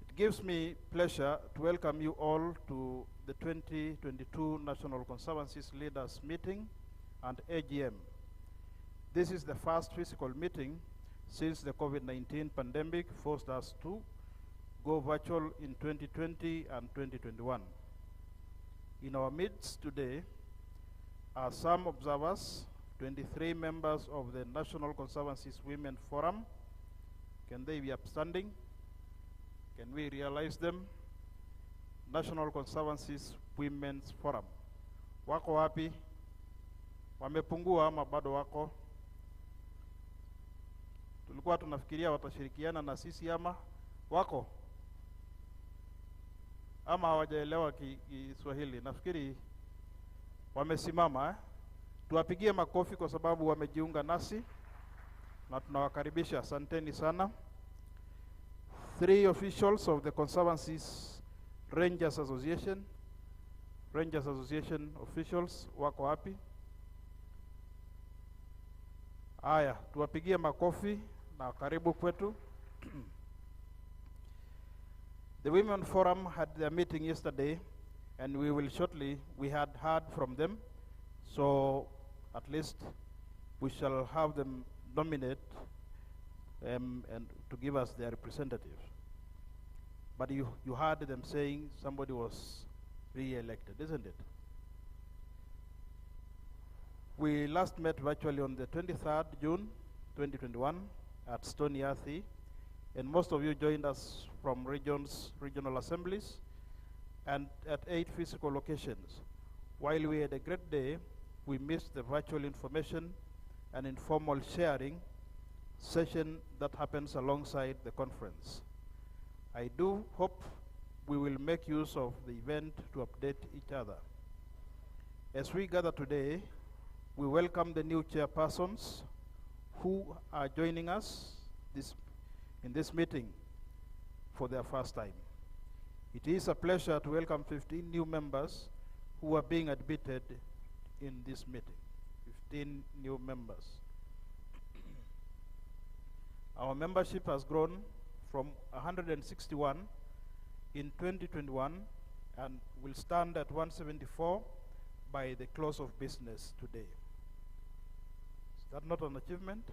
It gives me pleasure to welcome you all to the 2022 National Conservancies Leaders Meeting and AGM. This is the first physical meeting since the COVID-19 pandemic forced us to go virtual in 2020 and 2021. In our midst today are some observers, 23 members of the National Conservancies Women Forum. Can they be upstanding? Can we realize them? National Conservancies Women's Forum. Wako wapi? Wamepungua ama bado wako? Tulikuwa tunafikiria watashirikiana na sisi ama wako? Ama hawajaelewa Kiswahili? Nafikiri wamesimama. Tuwapigie makofi kwa sababu wamejiunga nasi na tunawakaribisha. Asanteni sana. 3 officials of the Conservancies Rangers Association officials wako wapi? Aya, tuwapigie makofi na karibu kwetu. The Women Forum had their meeting yesterday, and we had heard from them, so at least we shall have them nominate and to give us their representative. But you heard them saying somebody was re-elected, isn't it? We last met virtually on the 23rd June 2021 at Stony Athi, and most of you joined us from regional assemblies, and at 8 physical locations. While we had a great day, we missed the virtual information and informal sharing session that happens alongside the conference. I do hope we will make use of the event to update each other. As we gather today, we welcome the new chairpersons who are joining us in this meeting for their first time. It is a pleasure to welcome 15 new members who are being admitted in this meeting. 15 new members. Our membership has grown from 161 in 2021 and will stand at 174 by the close of business today. Is that not an achievement?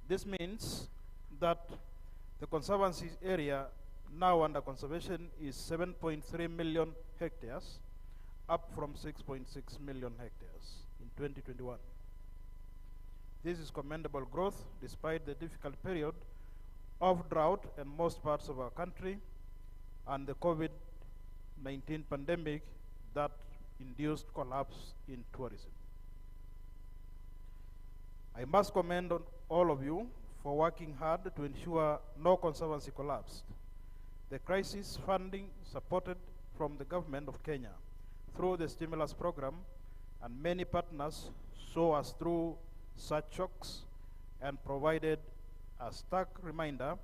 This means that The Conservancy area now under conservation is 7.3 million hectares, up from 6.6 million hectares in 2021. This is commendable growth despite the difficult period of drought in most parts of our country and the COVID-19 pandemic that induced collapse in tourism. I must commend on all of you for working hard to ensure no conservancy collapsed. The crisis funding supported from the government of Kenya through the stimulus program, and many partners saw us through such shocks and provided a stark reminder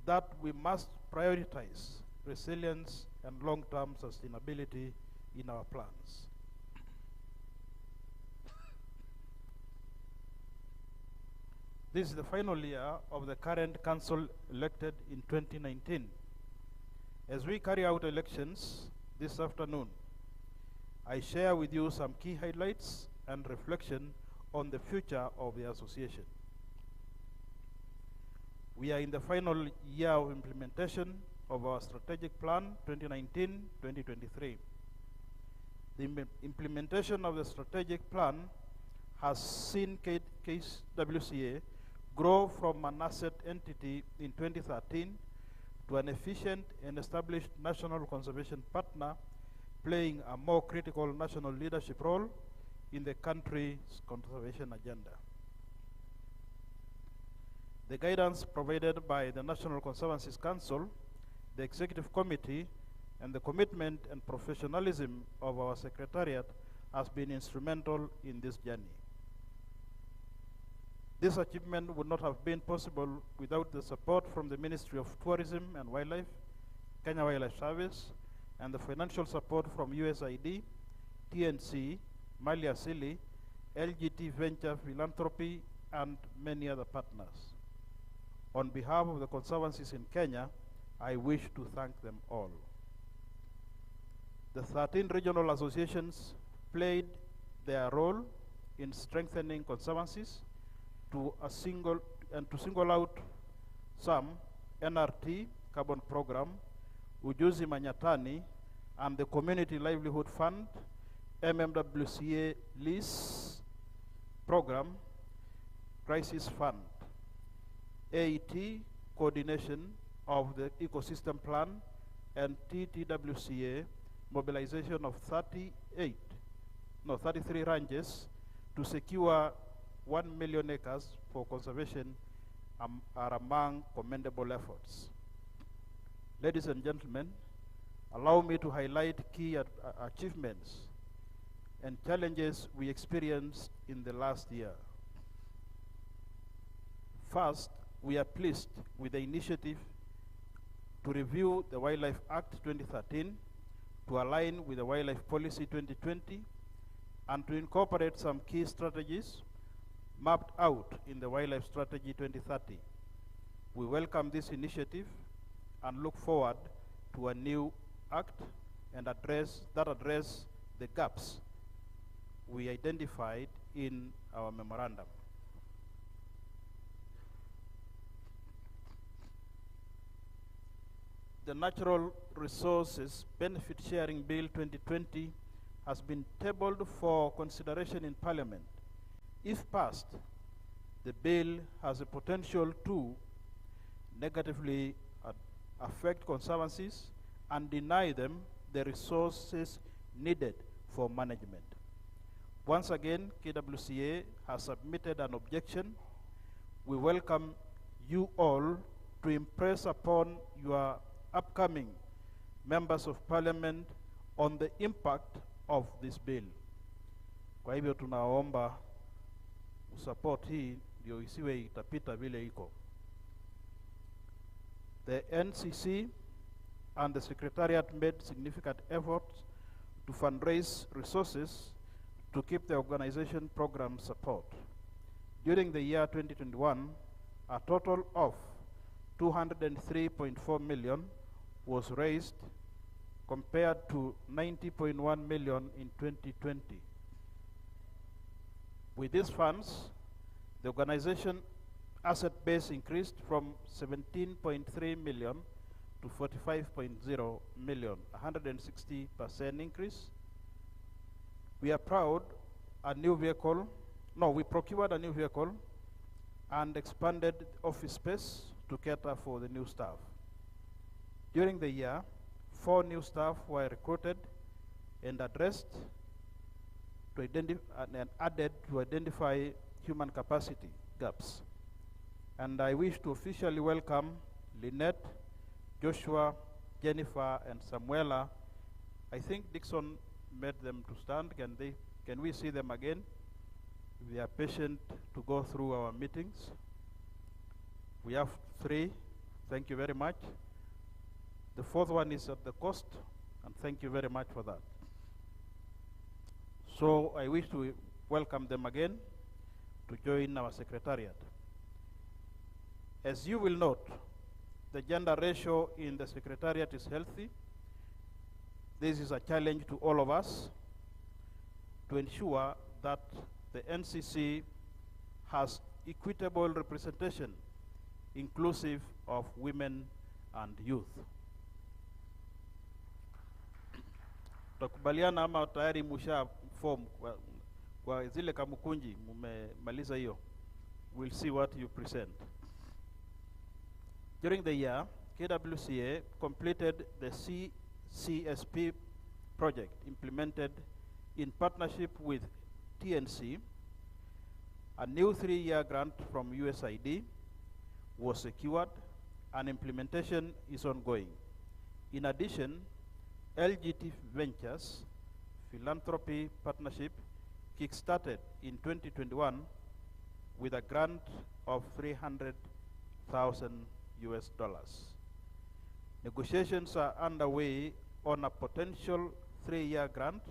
that we must prioritize resilience and long-term sustainability in our plans. This is the final year of the current council elected in 2019. As we carry out elections this afternoon, I share with you some key highlights and reflection on the future of the association. We are in the final year of implementation of our strategic plan 2019-2023. The implementation of the strategic plan has seen KWCA grow from an asset entity in 2013 to an efficient and established national conservation partner, playing a more critical national leadership role in the country's conservation agenda. The guidance provided by the National Conservancies Council, the Executive Committee, and the commitment and professionalism of our Secretariat has been instrumental in this journey. This achievement would not have been possible without the support from the Ministry of Tourism and Wildlife, Kenya Wildlife Service, and the financial support from USAID, TNC, Mali Asili, LGT Venture Philanthropy, and many other partners. On behalf of the conservancies in Kenya, I wish to thank them all. The 13 regional associations played their role in strengthening conservancies to single out some: NRT, Carbon Program, Ujuzi Manyatani, and the Community Livelihood Fund, MMWCA Lease Program, Crisis Fund, AET coordination of the ecosystem plan, and TTWCA mobilization of 33 ranches to secure 1 million acres for conservation are among commendable efforts. Ladies and gentlemen, allow me to highlight key achievements and challenges we experienced in the last year. First, we are pleased with the initiative to review the Wildlife Act 2013 to align with the Wildlife Policy 2020 and to incorporate some key strategies mapped out in the Wildlife Strategy 2030. We welcome this initiative and look forward to a new act and address the gaps we identified in our memorandum. The Natural Resources Benefit Sharing Bill 2020 has been tabled for consideration in Parliament. If passed, the bill has a potential to negatively affect conservancies and deny them the resources needed for management. Once again, KWCA has submitted an objection. We welcome you all to impress upon your upcoming members of Parliament on the impact of this bill. Kwa hivyo tunaomba support hii ndio isiwe itapita vile iko. The NCC and the Secretariat made significant efforts to fundraise resources to keep the organization program support. During the year 2021, a total of 203.4 million was raised compared to 90.1 million in 2020. With these funds, the organization asset base increased from 17.3 million to 45.0 million, 160% increase. We are proud we procured a new vehicle and expanded office space to cater for the new staff. During the year, 4 new staff were recruited and addressed to and added to identify human capacity gaps. And I wish to officially welcome Lynette, Joshua, Jennifer, and Samuela. I think Dixon made them to stand. Can we see them again? If they are patient to go through our meetings. We have 3. Thank you very much. The 4th one is at the cost, and thank you very much for that. So I wish to welcome them again to join our secretariat. As you will note, the gender ratio in the secretariat is healthy. This is a challenge to all of us to ensure that the NCC has equitable representation, inclusive of women and youth. Takubaliana ama tayari musha form kwa zile kamukunji mumemaliza hiyo. We'll see what you present. During the year, KWCA completed the CSP project implemented in partnership with TNC. A new 3-year grant from USAID was secured and implementation is ongoing. In addition, LGT Ventures Philanthropy Partnership kickstarted in 2021 with a grant of $300,000. Negotiations are underway on a potential 3-year grant,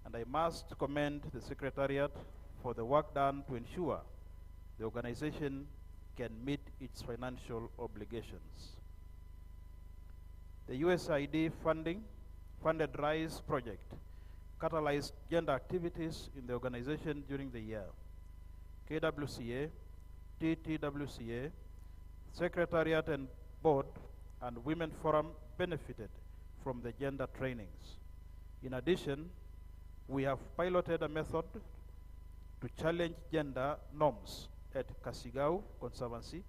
and I must commend the Secretariat for the work done to ensure the organization can meet its financial obligations. The USAID funded RISE project catalyzed gender activities in the organization during the year. KWCA, TTWCA, Secretariat and Board, and Women Forum benefited from the gender trainings. In addition, we have piloted a method to challenge gender norms at Kasigau Conservancy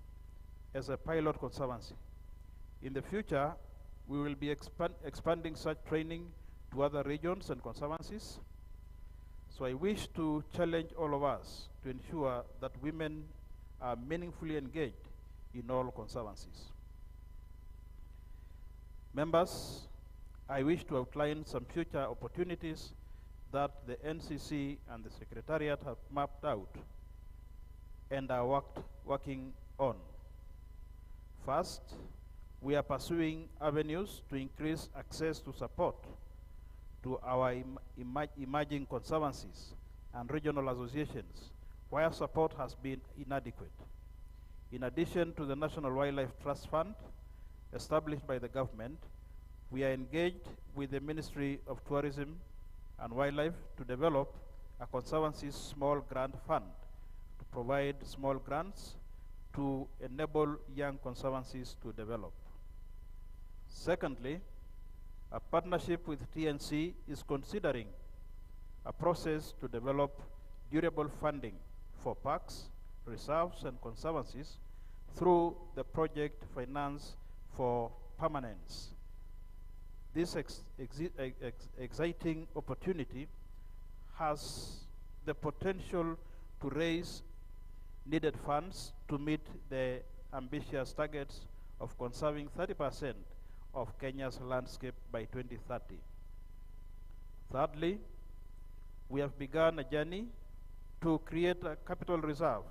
as a pilot conservancy. In the future, we will be expanding such training to other regions and conservancies. So I wish to challenge all of us to ensure that women are meaningfully engaged in all conservancies. Members, I wish to outline some future opportunities that the NCC and the Secretariat have mapped out and are working on. First, we are pursuing avenues to increase access to support to our emerging conservancies and regional associations where support has been inadequate. In addition to the National Wildlife Trust Fund established by the government, we are engaged with the Ministry of Tourism and Wildlife to develop a Conservancy's small grant fund to provide small grants to enable young conservancies to develop. Secondly, a partnership with TNC is considering a process to develop durable funding for parks, reserves, and conservancies through the project Finance for Permanence. This exciting opportunity has the potential to raise needed funds to meet the ambitious targets of conserving 30% of Kenya's landscape by 2030. Thirdly, we have begun a journey to create a capital reserve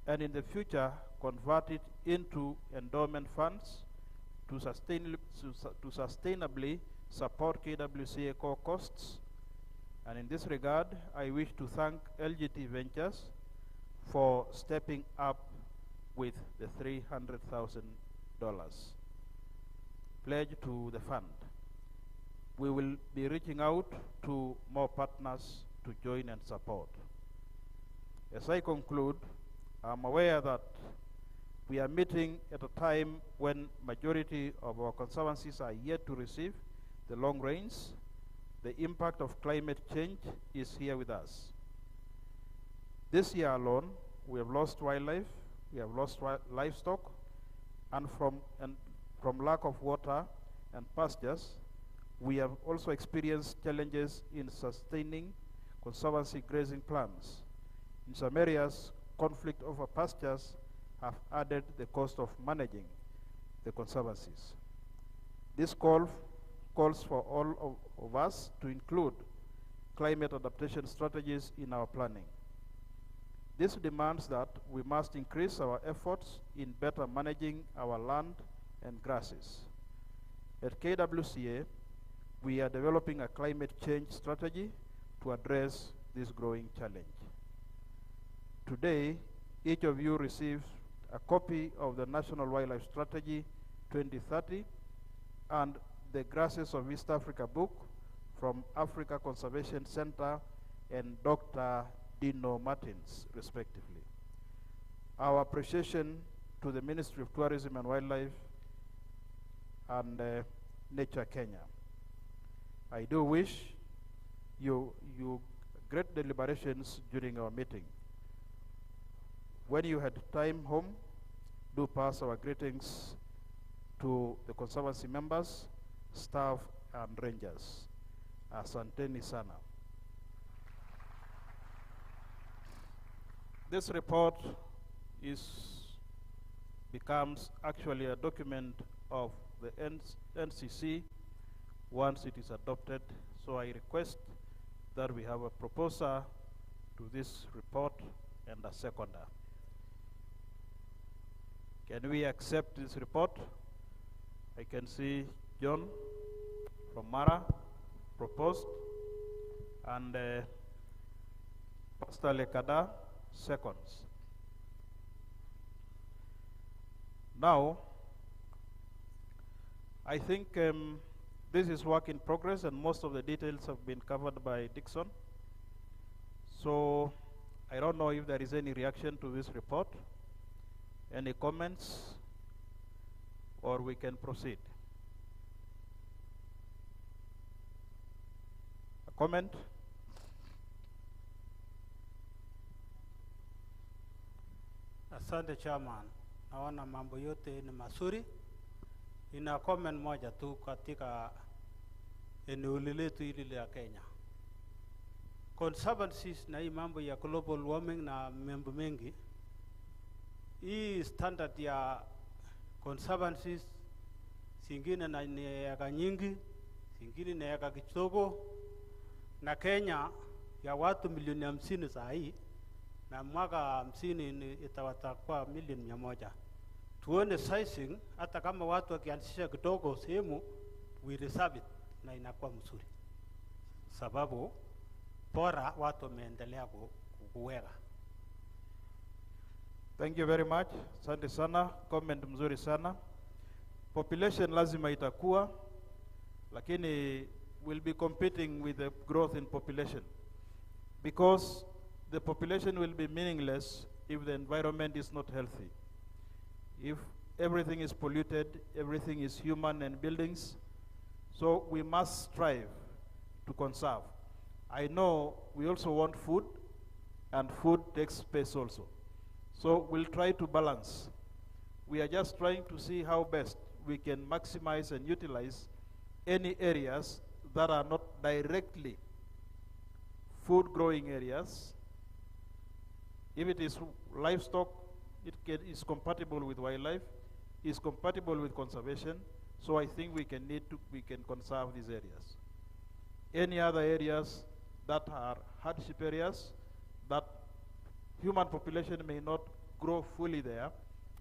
and in the future convert it into endowment funds to sustainably support KWCA core costs. And in this regard, I wish to thank LGT Ventures for stepping up with the $300,000 pledge to the fund. We will be reaching out to more partners to join and support. As I conclude, I'm aware that we are meeting at a time when majority of our conservancies are yet to receive the long range. The impact of climate change is here with us. This year alone, we have lost wildlife, we have lost livestock, and from lack of water and pastures, we have also experienced challenges in sustaining conservancy grazing plans. In some areas, conflict over pastures have added the cost of managing the conservancies. This calls for all of us to include climate adaptation strategies in our planning. This demands that we must increase our efforts in better managing our land and grasses. At KWCA, we are developing a climate change strategy to address this growing challenge. Today, each of you receives a copy of the National Wildlife Strategy 2030 and the Grasses of East Africa book from Africa Conservation Center and Dr. Dino Martins, respectively. Our appreciation to the Ministry of Tourism and Wildlife and Nature Kenya. I do wish you great deliberations during our meeting. When you had time home, do pass our greetings to the Conservancy members, staff, and rangers. Asanteni sana. This report becomes actually a document of the NCC once it is adopted. So I request that we have a proposer to this report and a seconder. Can we accept this report? I can see John from Mara proposed, and Pastor Lekada seconds. Now, I think this is work in progress, and most of the details have been covered by Dixon. So I don't know if there is any reaction to this report, any comments, or we can proceed. A comment? Asante Chairman, naona mambo yote ni mazuri. Ina comment moja tu katika eneo letu hili la Kenya. Conservancies na hii mambo ya global warming na mambo mengi, hii standard ya conservancies singine na ni eka nyingi, singine na eka kidogo, na Kenya ya watu milioni 50 saa hii, na mwaka 50 itawatakuwa milioni 100. Tuone sizing, hata kama watu wakianzisha kidogo sehemu, we reserve it na inakuwa mzuri, sababu bora watu wameendelea kuweka. Thank you very much. Asante sana, comment mzuri sana. Population lazima itakuwa, lakini we'll be competing with the growth in population, because the population will be meaningless if the environment is not healthy. If everything is polluted, everything is human and buildings, so we must strive to conserve. I know we also want food, and food takes space also. So we'll try to balance. We are just trying to see how best we can maximize and utilize any areas that are not directly food growing areas. If it is livestock, is compatible with wildlife, is compatible with conservation. So I think we can conserve these areas. Any other areas that are hardship areas, that human population may not grow fully there,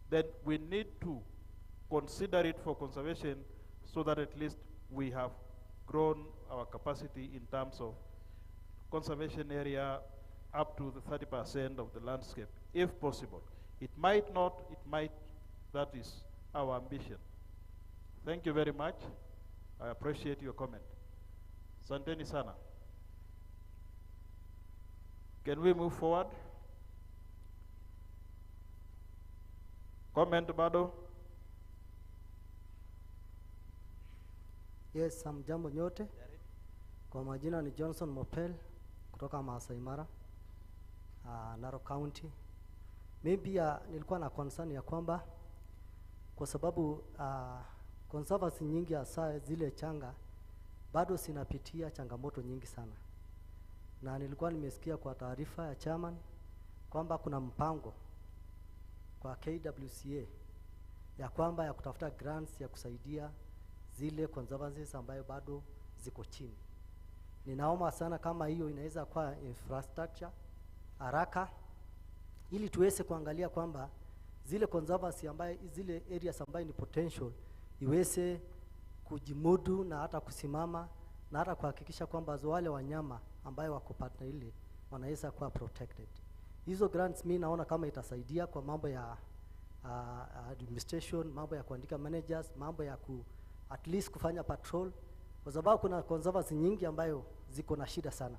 then we need to consider it for conservation, so that at least we have grown our capacity in terms of conservation area up to the 30% of the landscape, if possible. It might not, it might, that is our ambition. Thank you very much. I appreciate your comment. Santeni sana. Can we move forward? Comment bado? Yes, jambo nyote. Kwa majina ni Johnson Mopel kutoka Masai Mara, Narok County. Mimi pia nilikuwa na concern ya kwamba kwa sababu conservancy nyingi hasa zile changa bado sinapitia changamoto nyingi sana. Na nilikuwa nimesikia kwa taarifa ya chairman kwamba kuna mpango kwa KWCA ya kwamba ya kutafuta grants ya kusaidia zile conservancies ambayo bado ziko chini. Ninaomba sana kama hiyo inaweza kuwa infrastructure haraka ili tuweze kuangalia kwamba zile conservancy ambayo zile areas ambayo ni potential iweze kujimudu na hata kusimama na hata kuhakikisha kwamba wale wanyama ambayo wako partner ile wanaweza kuwa protected. Hizo grants mimi naona kama itasaidia kwa mambo ya administration, mambo ya kuandika managers, mambo ya at least kufanya patrol, kwa sababu kuna conservancy nyingi ambayo ziko na shida sana.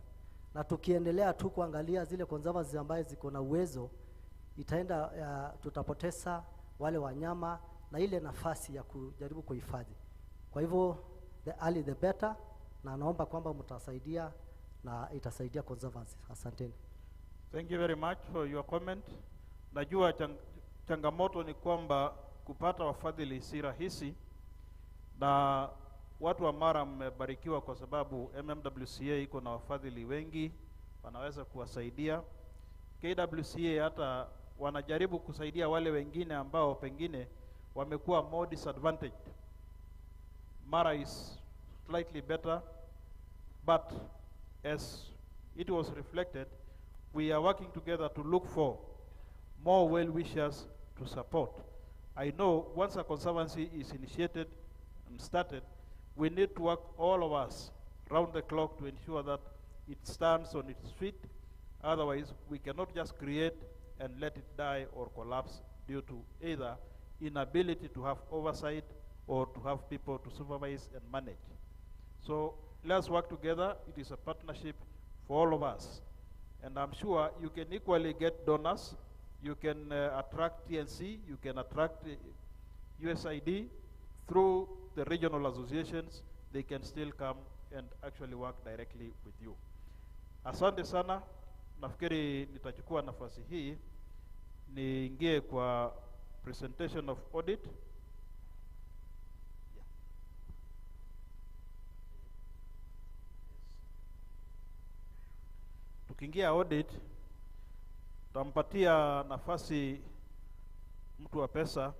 Na tukiendelea tu kuangalia zile conservancy ambayo ziko na uwezo, itaenda tutapoteza wale wanyama na ile nafasi ya kujaribu kuhifadhi. Kwa hivyo the early the better, na naomba kwamba mtasaidia na itasaidia conservancy. Asanteni. Thank you very much for your comment. Najua changamoto ni kwamba kupata wafadhili si rahisi, na watu wa Mara mmebarikiwa kwa sababu MMWCA iko na wafadhili wengi wanaweza kuwasaidia. KWCA hata wanajaribu kusaidia wale wengine ambao pengine wamekuwa more disadvantaged. Mara is slightly better, but as it was reflected, we are working together to look for more well-wishers to support. I know once a conservancy is initiated and started, we need to work, all of us, round the clock to ensure that it stands on its feet. Otherwise, we cannot just create and let it die or collapse due to either inability to have oversight or to have people to supervise and manage. So let's work together. It is a partnership for all of us. And I'm sure you can equally get donors. You can attract TNC, you can attract USID. Through the regional associations, they can still come and actually work directly with you. Asante sana. Nafikiri nitachukua nafasi hii niingie kwa presentation of audit. Tukiingia audit, tampatia nafasi mtu wa pesa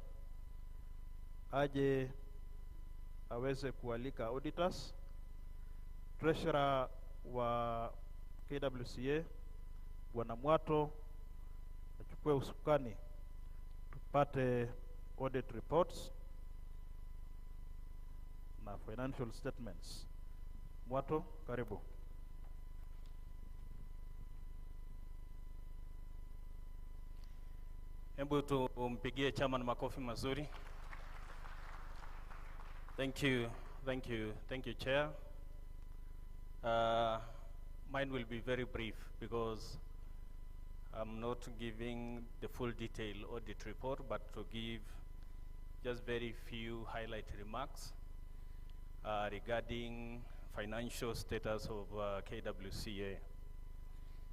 aje aweze kualika auditors. Treasurer wa KWCA Bwana Mwato achukue usukani tupate audit reports na financial statements. Mwato, karibu. Hebu tumpigie chairman makofi mazuri. Thank you, Chair. Mine will be very brief because I'm not giving the full detail audit report, but to give just very few highlight remarks regarding financial status of KWCA.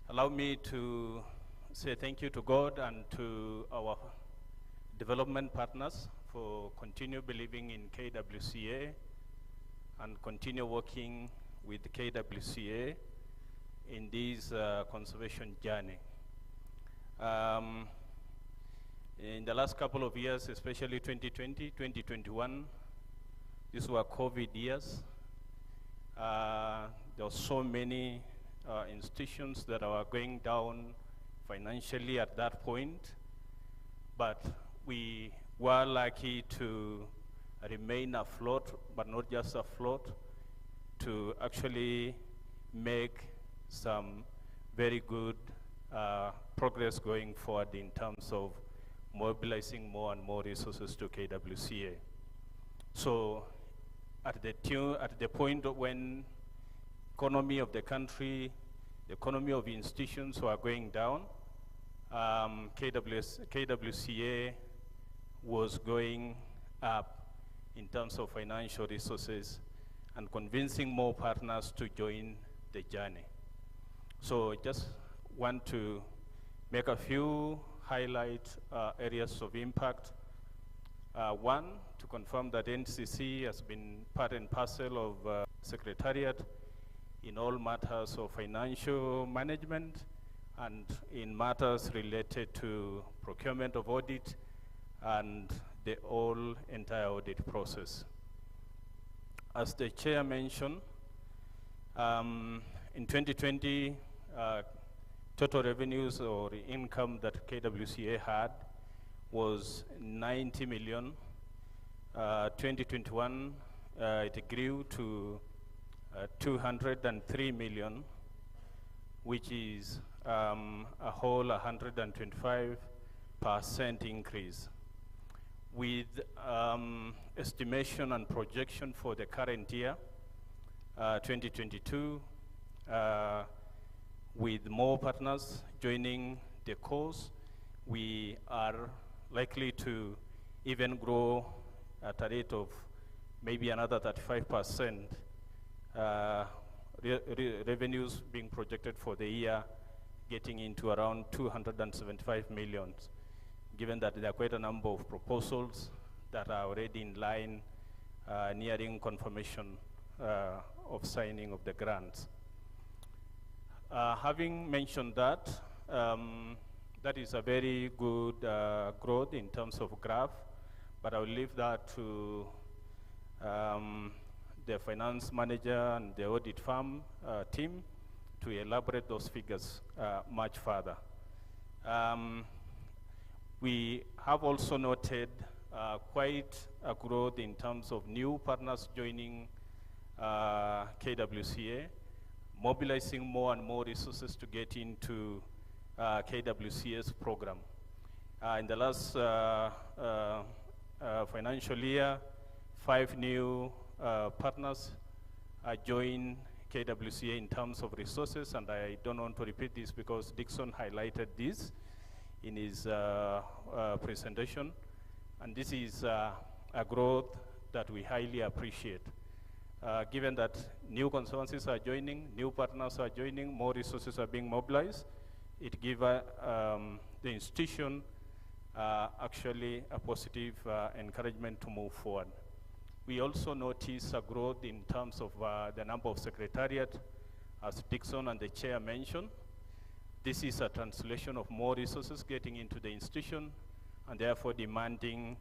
Allow me to say thank you to God and to our development partners for continue believing in KWCA and continue working with KWCA in this conservation journey. In the last couple of years, especially 2020, 2021, these were COVID years. There were so many institutions that were going down financially at that point, but we were lucky to remain afloat, but not just afloat, to actually make some very good progress going forward in terms of mobilizing more and more resources to KWCA. So at the point when economy of the country, the economy of institutions were going down, KWCA was going up in terms of financial resources and convincing more partners to join the journey. So just want to make a few highlight areas of impact. One, to confirm that NCC has been part and parcel of Secretariat in all matters of financial management and in matters related to procurement of audit and the entire audit process. As the chair mentioned, in 2020, total revenues or income that KWCA had was 90 million. 2021, it grew to 203 million, which is a whole 125% increase. With estimation and projection for the current year, 2022, with more partners joining the course, we are likely to even grow at a rate of maybe another 35%, revenues being projected for the year getting into around 275 million, given that there are quite a number of proposals that are already in line, nearing confirmation of signing of the grants. Having mentioned that, that is a very good growth in terms of graph, but I will leave that to the finance manager and the audit firm team to elaborate those figures much further. We have also noted quite a growth in terms of new partners joining KWCA, mobilizing more and more resources to get into KWCA's program. In the last financial year, 5 new partners joined KWCA in terms of resources, and I don't want to repeat this because Dixon highlighted this in his presentation, and this is a growth that we highly appreciate. Given that new conservancies are joining, new partners are joining, more resources are being mobilized, it gives the institution actually a positive encouragement to move forward. We also notice a growth in terms of the number of secretariat, as Dixon and the chair mentioned. This is a translation of more resources getting into the institution and therefore demanding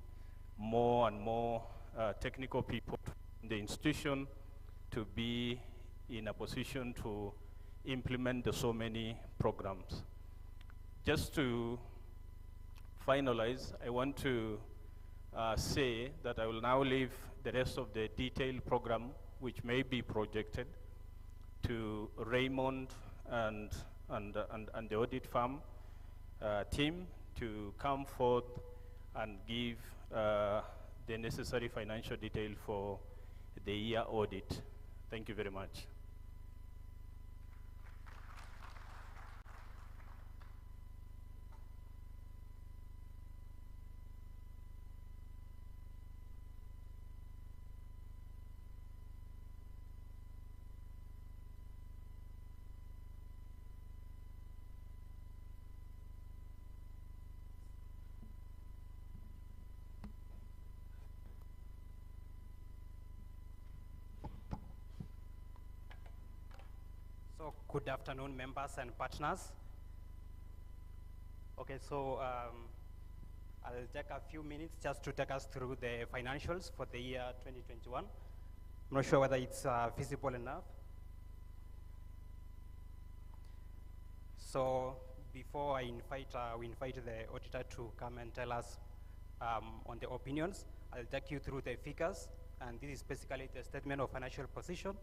more and more technical people in the institution to be in a position to implement the so many programs. Just to finalize, I want to say that I will now leave the rest of the detailed program, which may be projected, to Raymond and the audit firm team to come forth and give the necessary financial detail for the year audit. Thank you very much. So good afternoon, members and partners. Okay, so I'll take a few minutes just to take us through the financials for the year 2021. I'm not sure whether it's visible enough. So before I we invite the auditor to come and tell us on the opinions, I'll take you through the figures, and this is basically the statement of financial position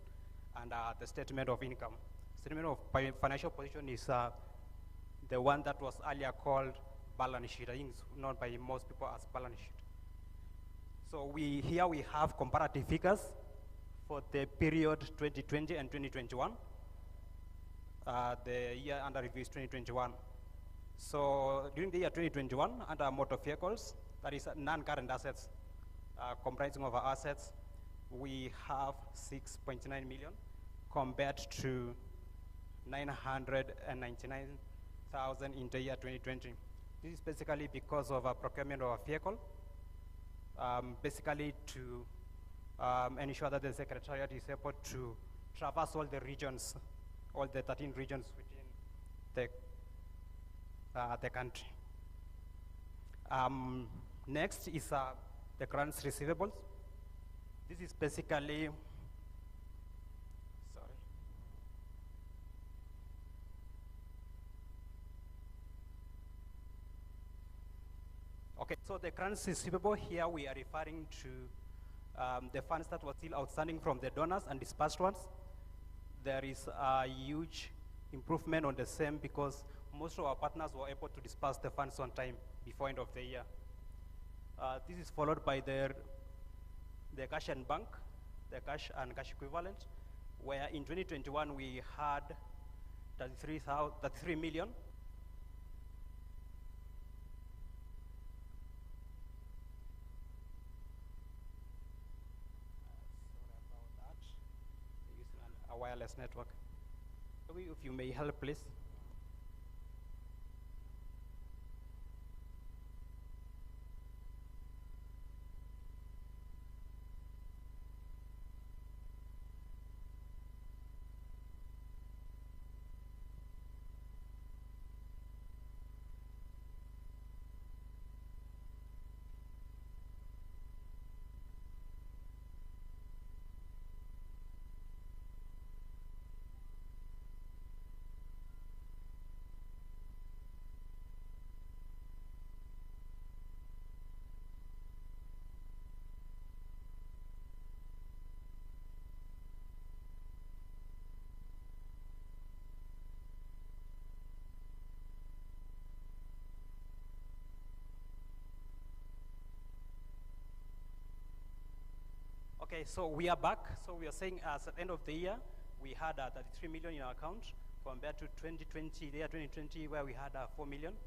and the statement of income. Statement of financial position is the one that was earlier called balance sheet. I think it's known by most people as balance sheet. So here we have comparative figures for the period 2020 and 2021. The year under review is 2021. So during the year 2021, under motor vehicles, that is non-current assets, comprising of our assets, we have 6.9 million compared to 999,000 in the year 2020. This is basically because of our procurement of a vehicle, basically to ensure that the Secretariat is able to traverse all the regions, all the 13 regions within the country. Next is the grants receivables. This is basically, sorry. Okay, so the grants receivable here, we are referring to the funds that were still outstanding from the donors and dispersed ones. There is a huge improvement on the same because most of our partners were able to disperse the funds on time before end of the year. This is followed by the cash and bank, the cash and cash equivalent, where in 2021 we had 33 million. Sorry about that. We're using a wireless network. If you may help, please. Okay, so we are back. So we are saying as at the end of the year, we had 33 million in our account compared to 2020, the year 2020, where we had 4 million.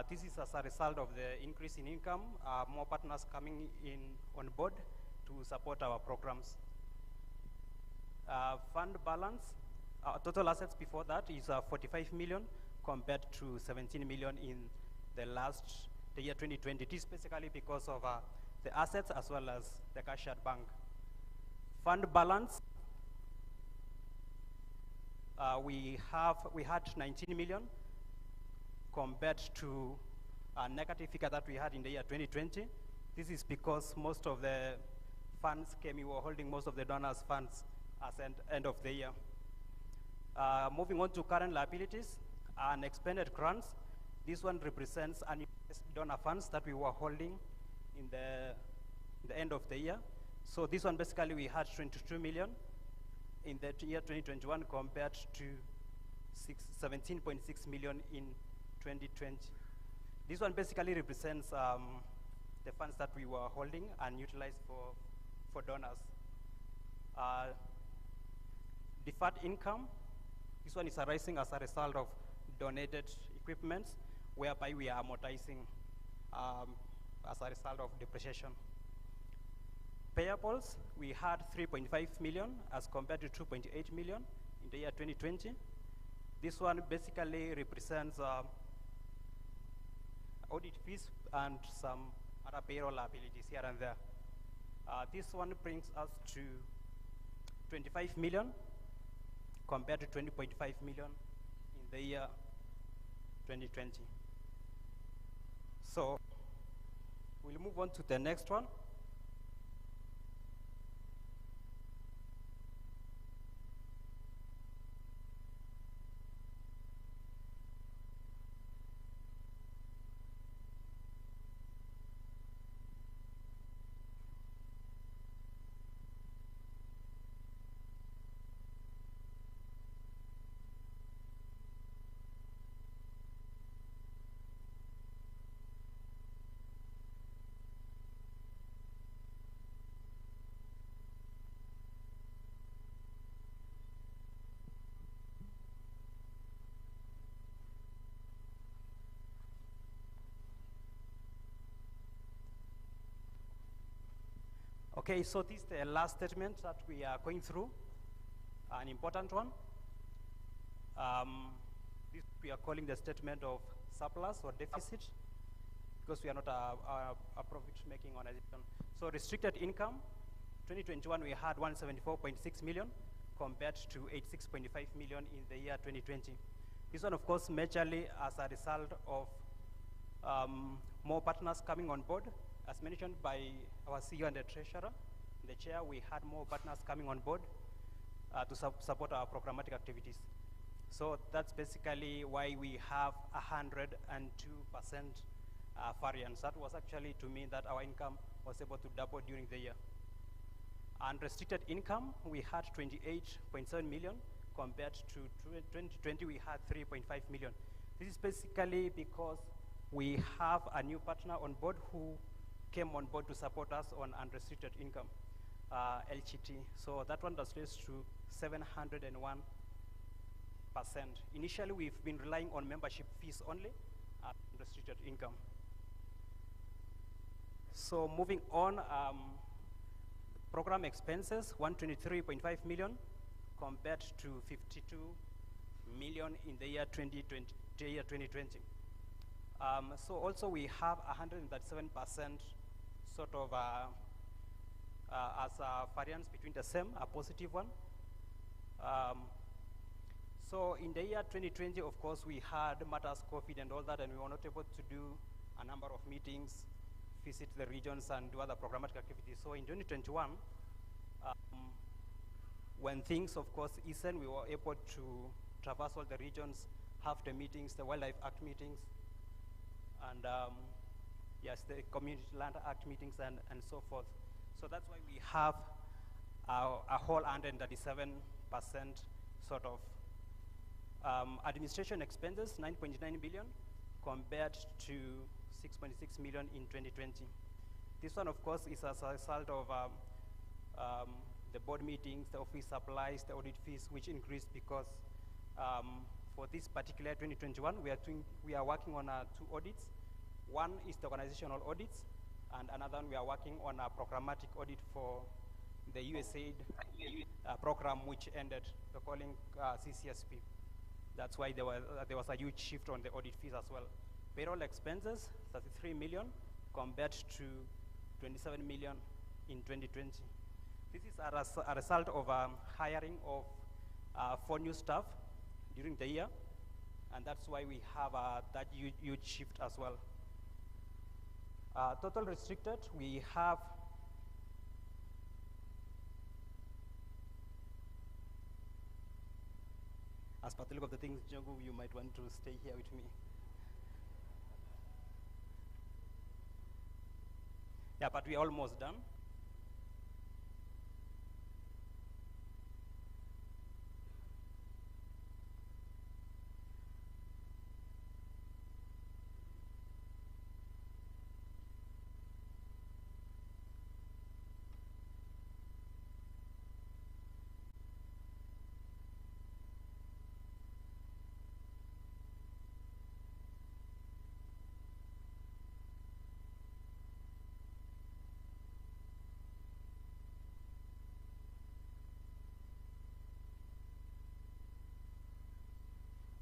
This is as a result of the increase in income, more partners coming in on board to support our programs. Fund balance, total assets before that is 45 million compared to 17 million in the year 2020. It is basically because of the assets as well as the cash at bank. Fund balance, we had 19 million compared to a negative figure that we had in the year 2020. This is because most of the funds we were holding most of the donors' funds as end of the year. Moving on to current liabilities and expended grants. This one represents unutilized donor funds that we were holding in the end of the year. So this one basically we had 22 million in the year 2021 compared to 17.6 million in 2020. This one basically represents the funds that we were holding and utilized for donors. Deferred income, this one is arising as a result of donated equipment, whereby we are amortizing as a result of depreciation. Payables, we had 3.5 million as compared to 2.8 million in the year 2020. This one basically represents audit fees and some other payroll liabilities here and there. This one brings us to 25 million compared to 20.5 million in the year 2020. So we'll move on to the next one. Okay, so this is the last statement that we are going through, an important one. This we are calling the statement of surplus or deficit, because we are not a profit-making organization. So restricted income, 2021 we had 174.6 million compared to 86.5 million in the year 2020. This one, of course, majorly as a result of more partners coming on board. As mentioned by our CEO and the treasurer, the chair, we had more partners coming on board to support our programmatic activities. So that's basically why we have 102% variance. That was actually to mean that our income was able to double during the year. Unrestricted income, we had 28.7 million compared to 2020, we had 3.5 million. This is basically because we have a new partner on board who came on board to support us on unrestricted income, LGT. So that one translates to 701%. Initially, we've been relying on membership fees only, unrestricted income. So moving on, program expenses, 123.5 million compared to 52 million in the year 2020. So also we have 137% sort of as a variance between the same, a positive one. So in the year 2020, of course, we had matters COVID and all that, and we were not able to do a number of meetings, visit the regions, and do other programmatic activities. So in 2021, when things, of course, eased, we were able to traverse all the regions, have the meetings, the Wildlife Act meetings, and yes, the Community Land Act meetings, and so forth. So that's why we have a whole 137% sort of administration expenses, 9.9 billion, compared to 6.6 million in 2020. This one, of course, is as a result of the board meetings, the office supplies, the audit fees, which increased because for this particular 2021, we are working on 2 audits. One is the organizational audits, and another one we are working on a programmatic audit for the USAID program, which ended, the calling CCSP. That's why there was a huge shift on the audit fees as well. Payroll expenses, 33 million compared to 27 million in 2020. This is a result of hiring of 4 new staff during the year, and that's why we have that huge shift as well. Total restricted, we have as per the look of the things, Jogu, you might want to stay here with me. Yeah, but we're almost done.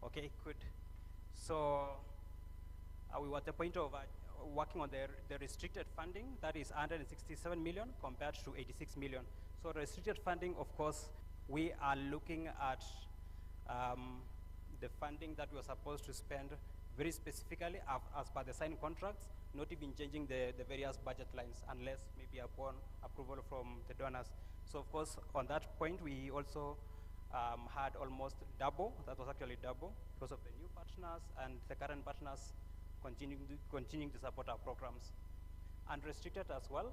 Okay, good. So we were at the point of working on the restricted funding. That is 167 million compared to 86 million. So restricted funding, of course, we are looking at the funding that we are supposed to spend very specifically as per the signed contracts, not even changing the various budget lines unless maybe upon approval from the donors. So of course, on that point, we also had almost double. That was actually double because of the new partners and the current partners continuing to support our programs. Unrestricted as well.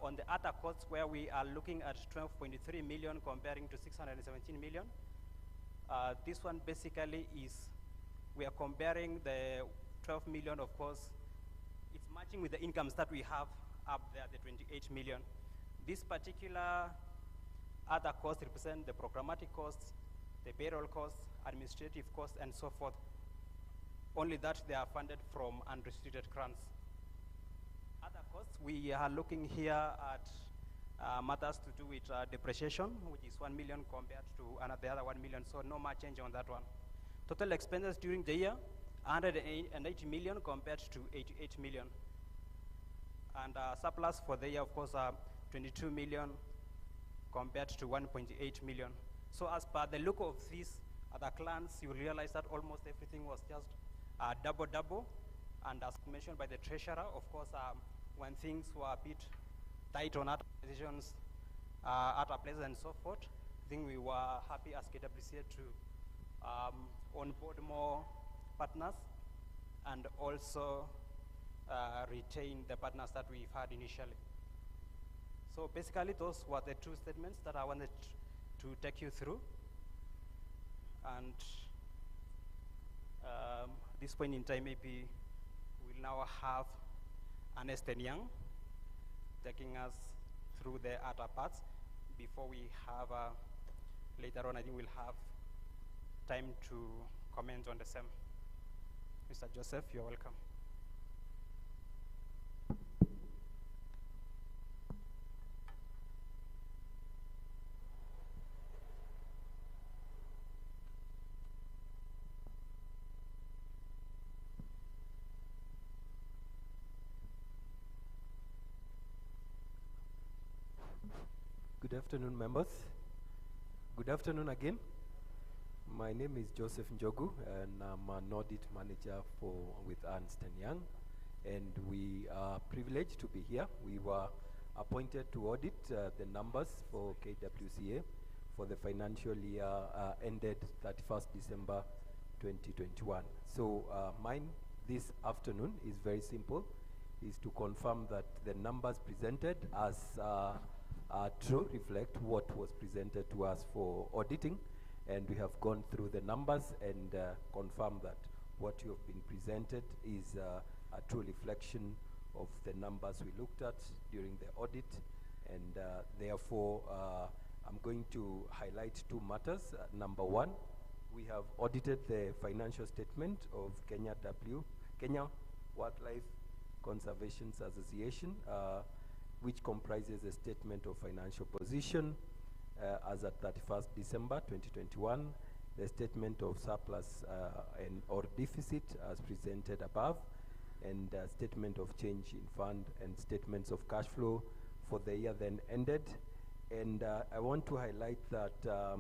On the other costs, where we are looking at 12.3 million comparing to 617 million. This one basically is, we are comparing the 12 million, of course, it's matching with the incomes that we have up there, the 28 million. This particular other costs represent the programmatic costs, the payroll costs, administrative costs, and so forth. Only that they are funded from unrestricted grants. Other costs, we are looking here at matters to do with depreciation, which is 1 million compared to the other 1 million, so no much change on that one. Total expenses during the year, 180 million compared to 88 million. And surplus for the year, of course, 22 million compared to 1.8 million. So as per the look of this at a glance, you realize that almost everything was just double. And as mentioned by the treasurer, of course, when things were a bit tight on other decisions at our place and so forth, I think we were happy as KWCA to onboard more partners and also retain the partners that we've had initially. So basically, those were the two statements that I wanted to take you through. And at this point in time, maybe we'll now have Ernest & Young taking us through the other parts before we have, later on, I think we'll have time to comment on the same. Mr. Joseph, you're welcome. Good afternoon, members. Good afternoon again. My name is Joseph Njogu, and I'm an audit manager with Ernst & Young, and we are privileged to be here. We were appointed to audit the numbers for KWCA for the financial year ended 31st December 2021. So mine this afternoon is very simple, is to confirm that the numbers presented as true reflect what was presented to us for auditing, and we have gone through the numbers and confirmed that what you have been presented is a true reflection of the numbers we looked at during the audit, and therefore I'm going to highlight two matters. Number one, we have audited the financial statement of Kenya Wildlife Conservancies Association, which comprises a statement of financial position as at 31st December 2021, the statement of surplus or deficit as presented above, and statement of change in fund and statements of cash flow for the year then ended. And I want to highlight that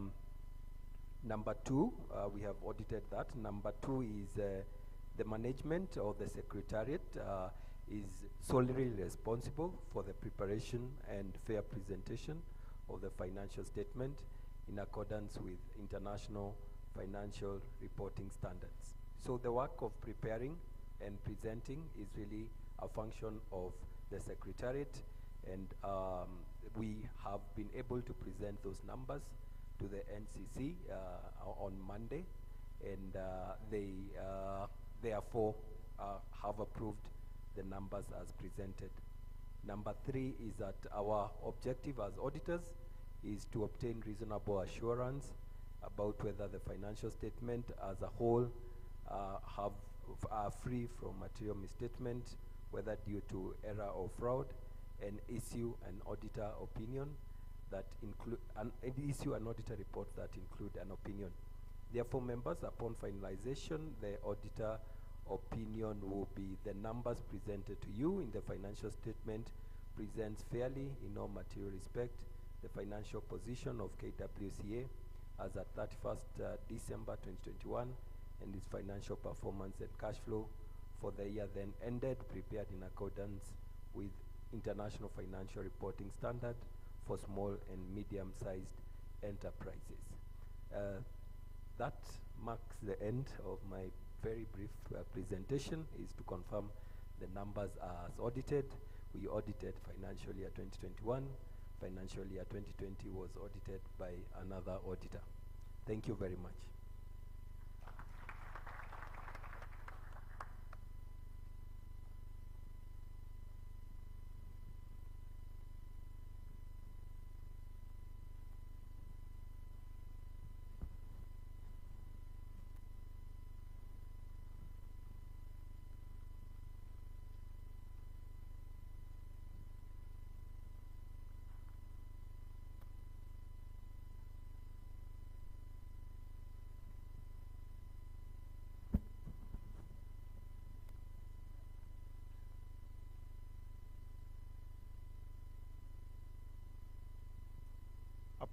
number two, we have audited that. Number two is the management or the secretariat is solely responsible for the preparation and fair presentation of the financial statement in accordance with international financial reporting standards. So the work of preparing and presenting is really a function of the secretariat, and we have been able to present those numbers to the NCC on Monday, and they therefore have approved the numbers as presented. Number three is that our objective as auditors is to obtain reasonable assurance about whether the financial statement as a whole are free from material misstatement, whether due to error or fraud, and issue an auditor opinion that issue an auditor report that include an opinion. Therefore, members, upon finalization, the auditor opinion will be the numbers presented to you in the financial statement presents fairly in all material respect the financial position of KWCA as at 31st December 2021 and its financial performance and cash flow for the year then ended, prepared in accordance with international financial reporting standard for small and medium-sized enterprises. That marks the end of my very brief presentation. Is to confirm the numbers as audited. We audited financial year 2021. Financial year 2020 was audited by another auditor. Thank you very much.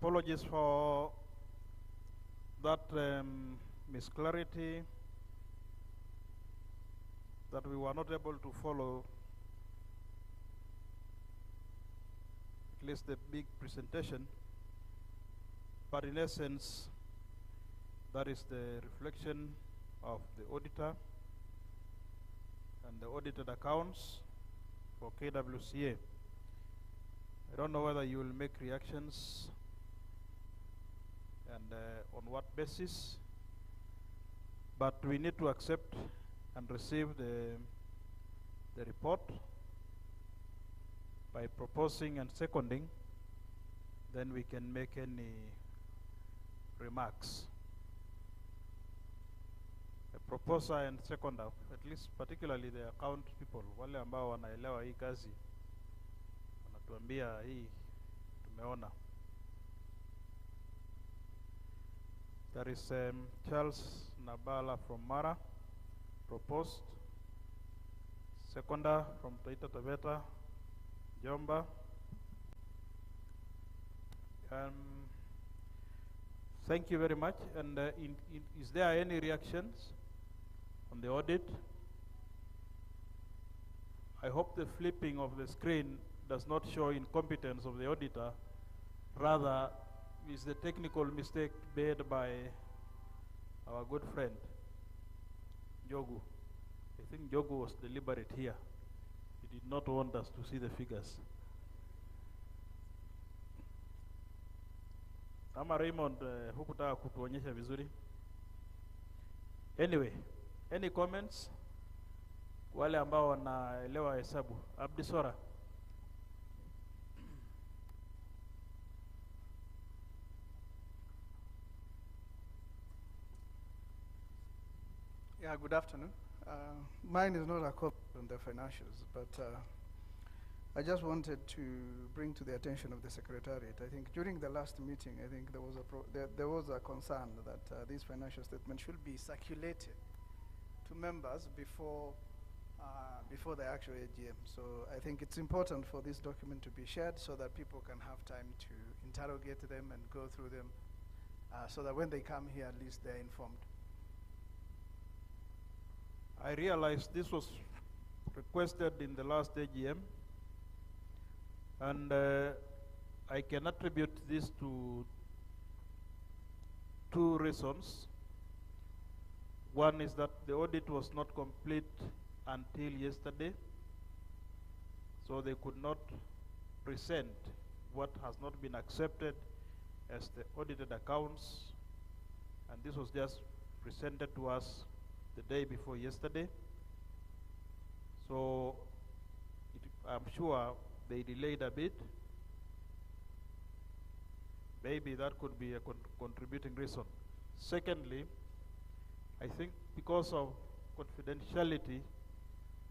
Apologies for that misclarity, that we were not able to follow at least the big presentation. But in essence, that is the reflection of the auditor and the audited accounts for KWCA. I don't know whether you will make reactions and on what basis, but we need to accept and receive the report by proposing and seconding. Then we can make any remarks. A proposer and seconder, at least particularly the account people, wale ambao wanaelewa hii kazi, wanatuambia hii tumeona. There is Charles Nabala from Mara, proposed. Seconder from Taita Taveta, Jomba. Thank you very much. And is there any reactions on the audit? I hope the flipping of the screen does not show incompetence of the auditor, rather is the technical mistake made by our good friend, Jogu. I think Jogu was deliberate here. He did not want us to see the figures. Ama Raymond, hukutaka kutuonyesha vizuri. Anyway, any comments? Wale ambao wanaelewa hesabu. Abdisora. Yeah, good afternoon. Mine is not a comment on the financials, but I just wanted to bring to the attention of the Secretariat. I think during the last meeting, I think there was a concern that these financial statements should be circulated to members before the actual AGM. So I think it's important for this document to be shared so that people can have time to interrogate them and go through them, so that when they come here, at least they're informed. I realized this was requested in the last AGM, and I can attribute this to two reasons. One is that the audit was not complete until yesterday, so they could not present what has not been accepted as the audited accounts, and this was just presented to us the day before yesterday. So I'm sure they delayed a bit. Maybe that could be a contributing reason. Secondly, I think because of confidentiality,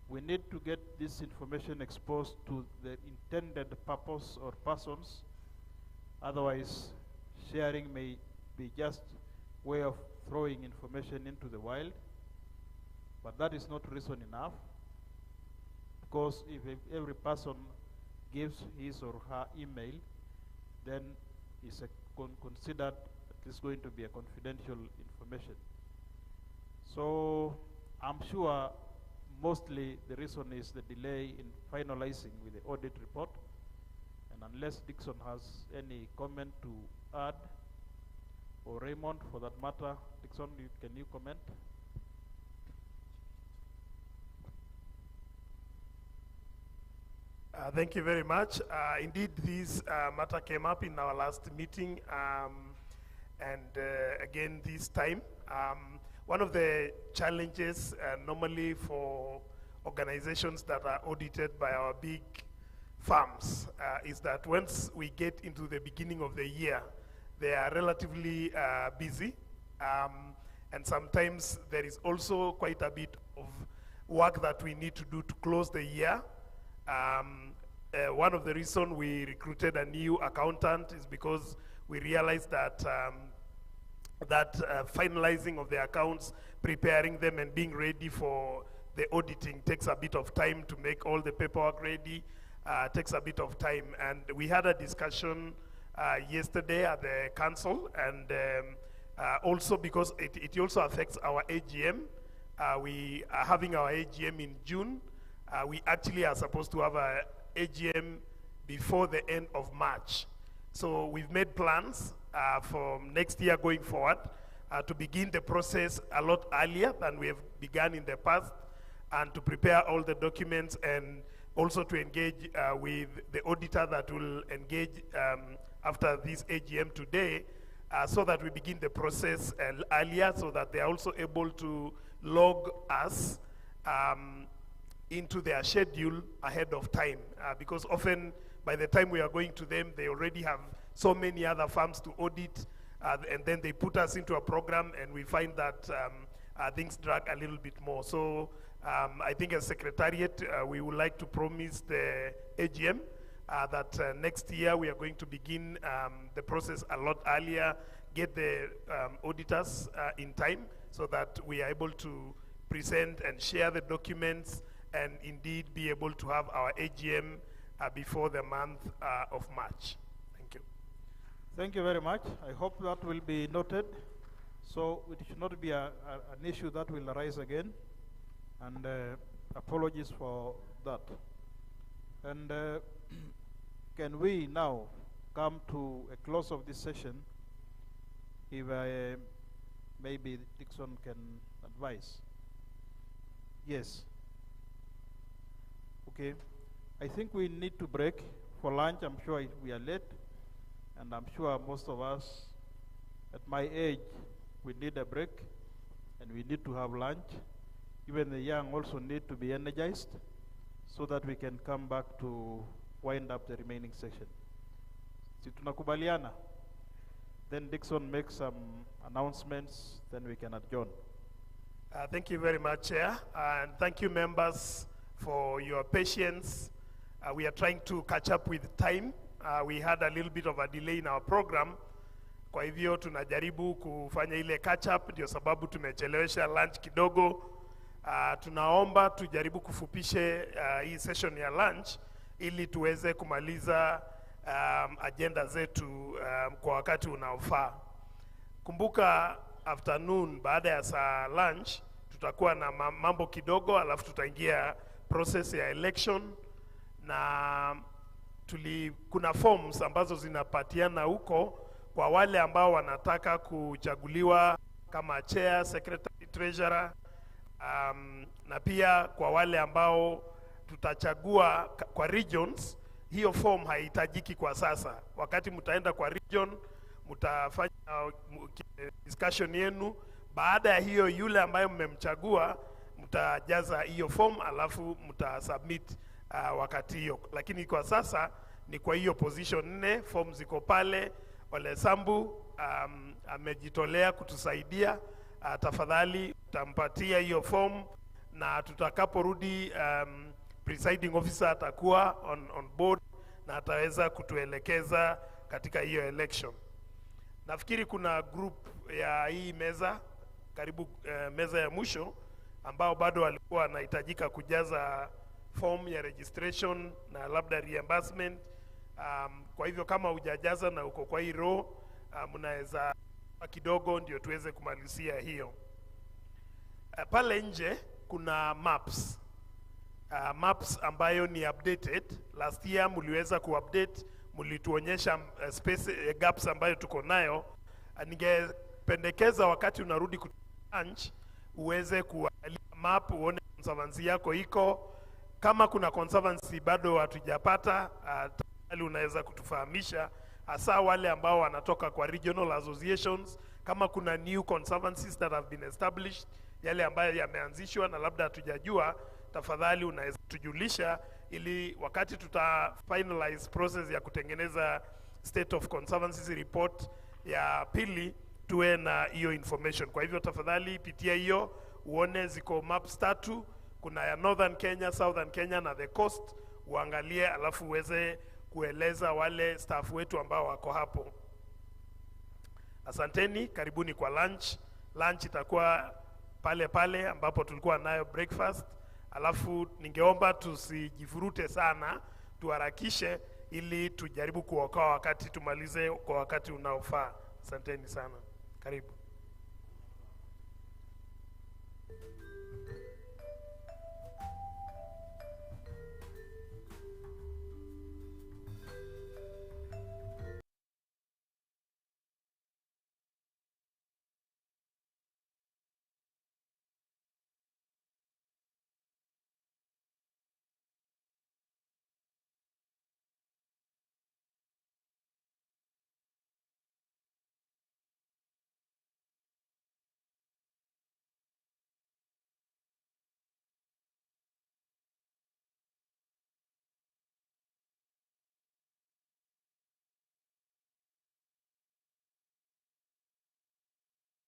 we need to get this information exposed to the intended purpose or persons. Otherwise, sharing may be just a way of throwing information into the wild. But that is not reason enough, because if every person gives his or her email, then it's considered at least going to be a confidential information. So I'm sure mostly the reason is the delay in finalizing with the audit report. And unless Dixon has any comment to add, or Raymond for that matter, Dixon, can you comment? Thank you very much. Indeed, this matter came up in our last meeting, and again this time. One of the challenges normally for organizations that are audited by our big firms is that once we get into the beginning of the year, they are relatively busy, and sometimes there is also quite a bit of work that we need to do to close the year. One of the reasons we recruited a new accountant is because we realized that finalizing of the accounts, preparing them and being ready for the auditing takes a bit of time to make all the paperwork ready, takes a bit of time. And we had a discussion yesterday at the council, and also because it also affects our AGM. We are having our AGM in June. We actually are supposed to have a AGM before the end of March. So we've made plans for next year going forward to begin the process a lot earlier than we have begun in the past, and to prepare all the documents, and also to engage with the auditor that will engage after this AGM today, so that we begin the process earlier, so that they are also able to log us into their schedule ahead of time. Because often, by the time we are going to them, they already have so many other firms to audit, and then they put us into a program, and we find that things drag a little bit more. So I think as Secretariat, we would like to promise the AGM that next year we are going to begin the process a lot earlier, get the auditors in time, so that we are able to present and share the documents, and indeed be able to have our AGM before the month of March. Thank you. Thank you very much. I hope that will be noted. So it should not be an issue that will arise again, and apologies for that. And can we now come to a close of this session? If maybe Dixon can advise. Yes. Okay. I think we need to break for lunch. I'm sure we are late, and I'm sure most of us at my age, we need a break, and we need to have lunch. Even the young also need to be energized, so that we can come back to wind up the remaining session. Si tunakubaliana? Then Dixon makes some announcements, then we can adjourn. Thank you very much, Chair, and thank you, members, for your patience. We are trying to catch up with time. We had a little bit of a delay in our program. Kwa hivyo tunajaribu kufanya ile catch up, ndio sababu tumechelewesha lunch kidogo. Tunaomba tujaribu kufupishe hii session ya lunch, ili tuweze kumaliza agenda zetu kwa wakati unaofaa. Kumbuka afternoon, baada ya saa lunch, tutakuwa na mambo kidogo, alafu tutaingia process ya election, na kuna forms ambazo zinapatiana huko kwa wale ambao wanataka kuchaguliwa kama chair, secretary, treasurer, na pia kwa wale ambao tutachagua kwa regions. Hiyo form haihitajiki kwa sasa. Wakati mtaenda kwa region, mtafanya discussion yenu. Baada ya hiyo, yule ambaye mmemchagua mtajaza hiyo form, alafu mtasubmit wakati hiyo. Lakini kwa sasa ni kwa hiyo position 4, form ziko pale. Ole Sambu amejitolea kutusaidia. Tafadhali tampatia hiyo form, na tutakaporudi presiding officer atakuwa on board, na ataweza kutuelekeza katika hiyo election. Nafikiri kuna group ya hii meza, karibu meza ya mwisho, ambao bado walikuwa wanahitajika kujaza form ya registration na labda reimbursement. Kwa hivyo kama hujajaza na uko kwa hii row, mnaweza kidogo ndio tuweze kumalizia hiyo. Pale nje kuna maps. Maps ambayo ni updated. Last year muliweza kuupdate, mulituonyesha space gaps ambayo tuko nayo. Ningependekeza wakati unarudi lunch uweze kuangalia map, uone conservancy yako iko. Kama kuna conservancy bado hatujapata, unaweza kutufahamisha, hasa wale ambao wanatoka kwa regional associations. Kama kuna new conservancies that have been established, yale ambayo yameanzishwa na labda hatujajua, tafadhali unaweza tujulisha, ili wakati tuta finalize process ya kutengeneza state of conservancies report ya pili, tuwe na hiyo information. Kwa hivyo tafadhali pitia hiyo, uone ziko maps 3, kuna ya Northern Kenya, Southern Kenya na the coast, uangalie, alafu uweze kueleza wale staff wetu ambao wako hapo. Asanteni, karibuni kwa lunch. Lunch itakuwa pale pale ambapo tulikuwa nayo breakfast. Alafu ningeomba tusijifurute sana, tuharakishe ili tujaribu kuokoa wakati, tumalize kwa wakati unaofaa. Asanteni sana. Karibu.